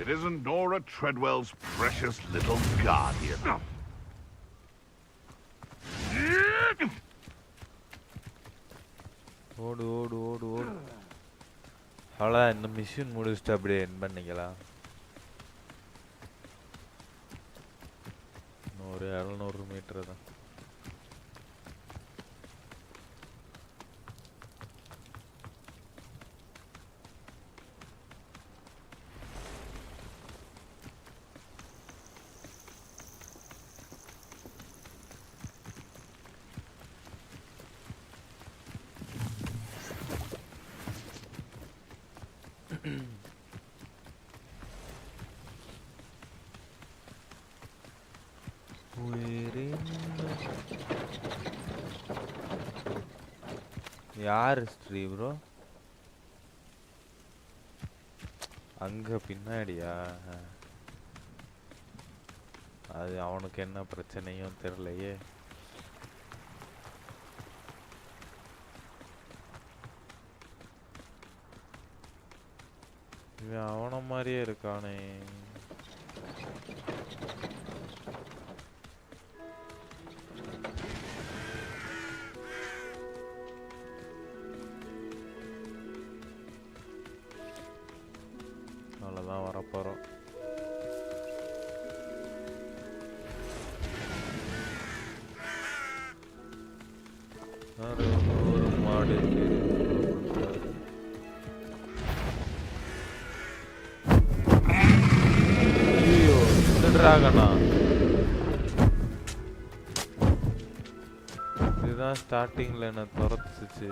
It isn't Nora Treadwell's precious little guardian. ஓடு ஓடு ஓடு ஓடு. அவ்வளோ, இந்த மிஷின் முடிச்சுட்டு அப்படியே என் பண்ணிக்கலாம். ஒரு 700 மீட்டர் தான். யார் ஸ்ரீ ப்ரோ? அங்க பின்னாடியா? அது அவனுக்கு என்ன பிரச்சனையும் தெரியலையே. இவன் அவன மாதிரியே இருக்கானே. அவ்வளோதான், வரப்போகிறோம். ஒரு மாடு டிராகனா இதுதான் ஸ்டார்டிங்ல என்ன துரத்துச்சு.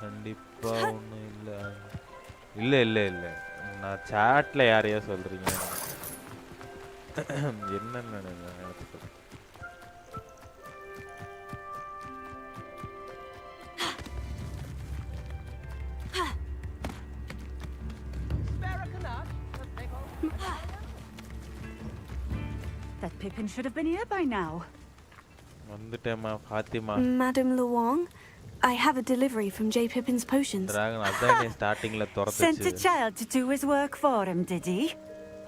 கண்டிப்பா ஒன்றும் இல்லை. இல்லை இல்லை இல்லை, நான் சாட்ல யாரையா சொல்றீங்க? என்னன்னு நினைக்கிறேன். That Pippin should have been here by now. வந்துட்டேமா Fatima. Madam Luong, I have a delivery from J. Pippin's Potions. Dragon அதான் ஸ்டார்டிங்ல Sent துரத்துச்சு. a child to do his work for him, did he?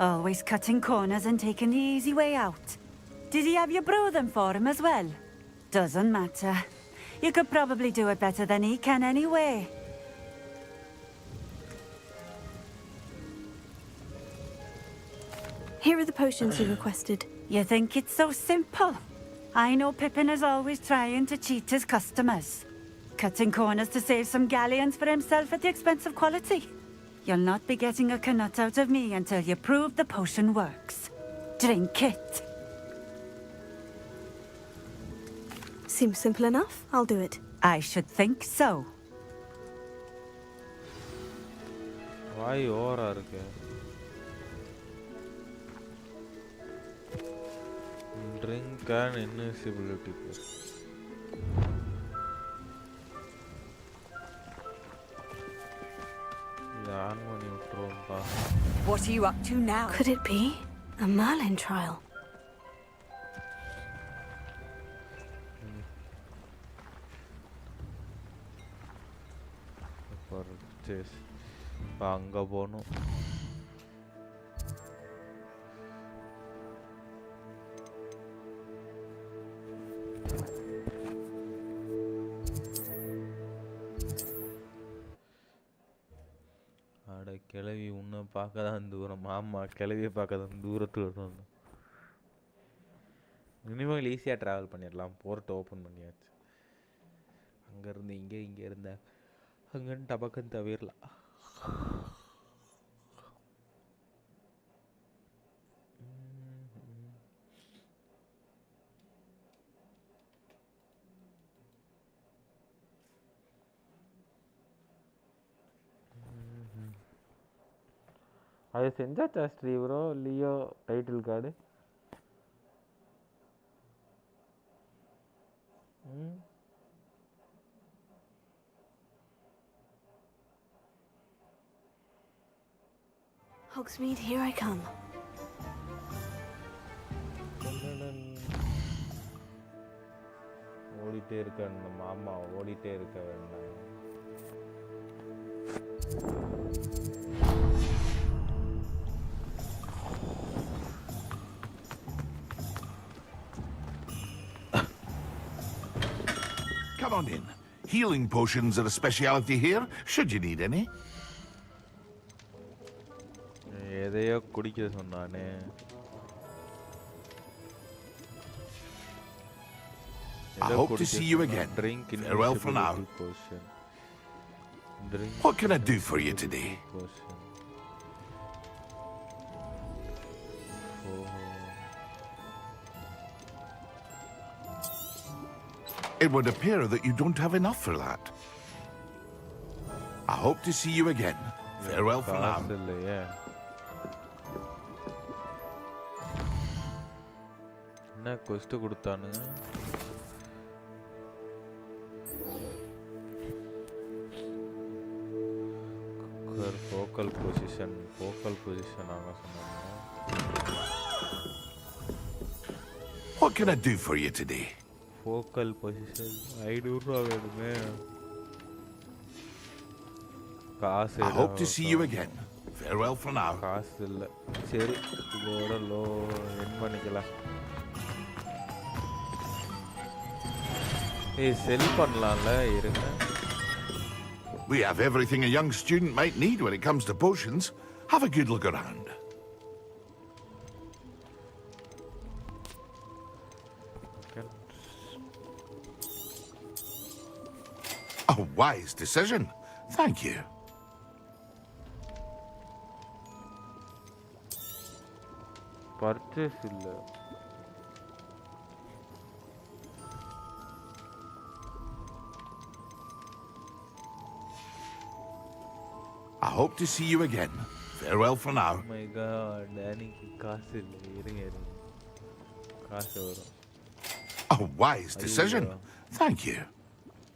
Always cutting corners and taking the easy way out. Did he have you brew them for him as well? Doesn't matter. You could probably do it better than he can anyway. Here are the potions you requested. You think it's so simple? I know Pippin is always trying to cheat his customers. Cutting corners to save some galleons for himself at the expense of quality. You'll not be getting a canut out of me until you prove the potion works. Drink it. Seems simple enough. I'll do it. I should think so. வாய் ஓவரா இருக்கு. Drink and invisibility. What are you up to now? Could it be a Merlin trial? Purchase. அங்க போணும். அட கிளவி உன்னை பார்க்க தான் தூரம். ஆமா, கிளவியை பார்க்க தான் தூரத்தில் வரணும். இனிமேல் ஈஸியாக ட்ராவல் பண்ணிடலாம். போர்ட் ஓப்பன் பண்ணியாச்சு. அங்கேருந்து இங்கே, இங்கே இருந்த அங்கன்னு டபக்குன்னு தவிரலாம். அது செஞ்சாச்சா ஸ்ரீவரோ Leo title card? Hogsmeade, here I come. ஓடிட்டே இருக்க நம்ம மாமா, ஓடிட்டே இருக்க வேண்டாம். Come on in. Healing potions are a speciality here, should you need any. எதையோ குடிக்க சொன்னானே. I hope to see you again. Drink in Farewell for now. Potion. Drink. What can I do for you today? Potion. It would appear that you don't have enough for that. I hope to see you again. Farewell for now. என்ன கொஸ்ட் கொடுத்தானு? Focal position ஆக சொன்னாங்க. What can I do for you today? Focal position 500 ரூபா வேணுமே. காசு. I hope to see you again. Farewell for now. காசு இல்ல. சரி, இதோட லோ என் பண்ணிக்கலாம். ஏய், செல் பண்ணலாம்ல, இருங்க. We have everything a young student might need when it comes to potions. Have a good look around. A wise decision. Thank you. Purchase இல்ல. I hope to see you again. Farewell for now. Oh my god, டேனிக்கு காசு இல்ல. இருங்க. காசு வரும். A wise decision. Thank you.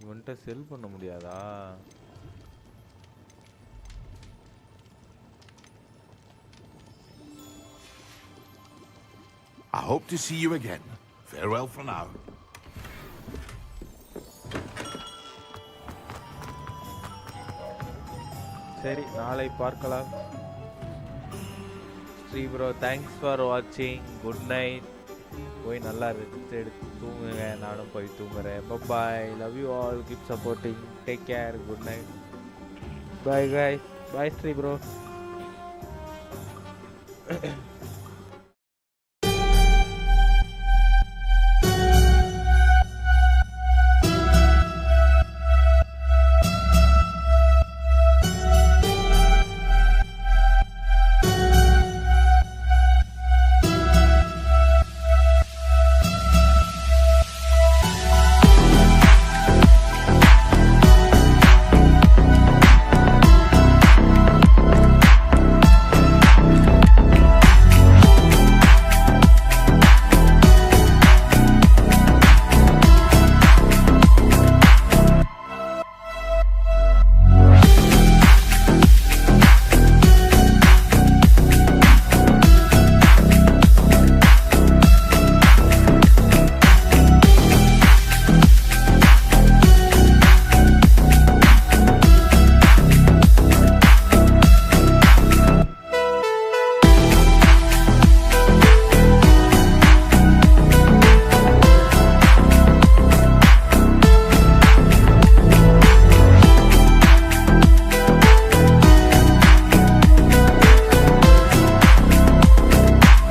இவன்ட்ட செல் பண்ண முடியாதா? I hope to see you again. Farewell for now. சரி, நாளை பார்க்கலாம். ஸ்ரீ ப்ரோ, தேங்க்ஸ் ஃபார் வாட்சிங். Good night. போய் நல்லா ரெஸ்ட் எடுத்து தூங்குங்க. நானும் போய் தூங்குறேன். Bye. Love you all. Keep supporting. Take care. Good night. Bye guys. Bye Sri bro.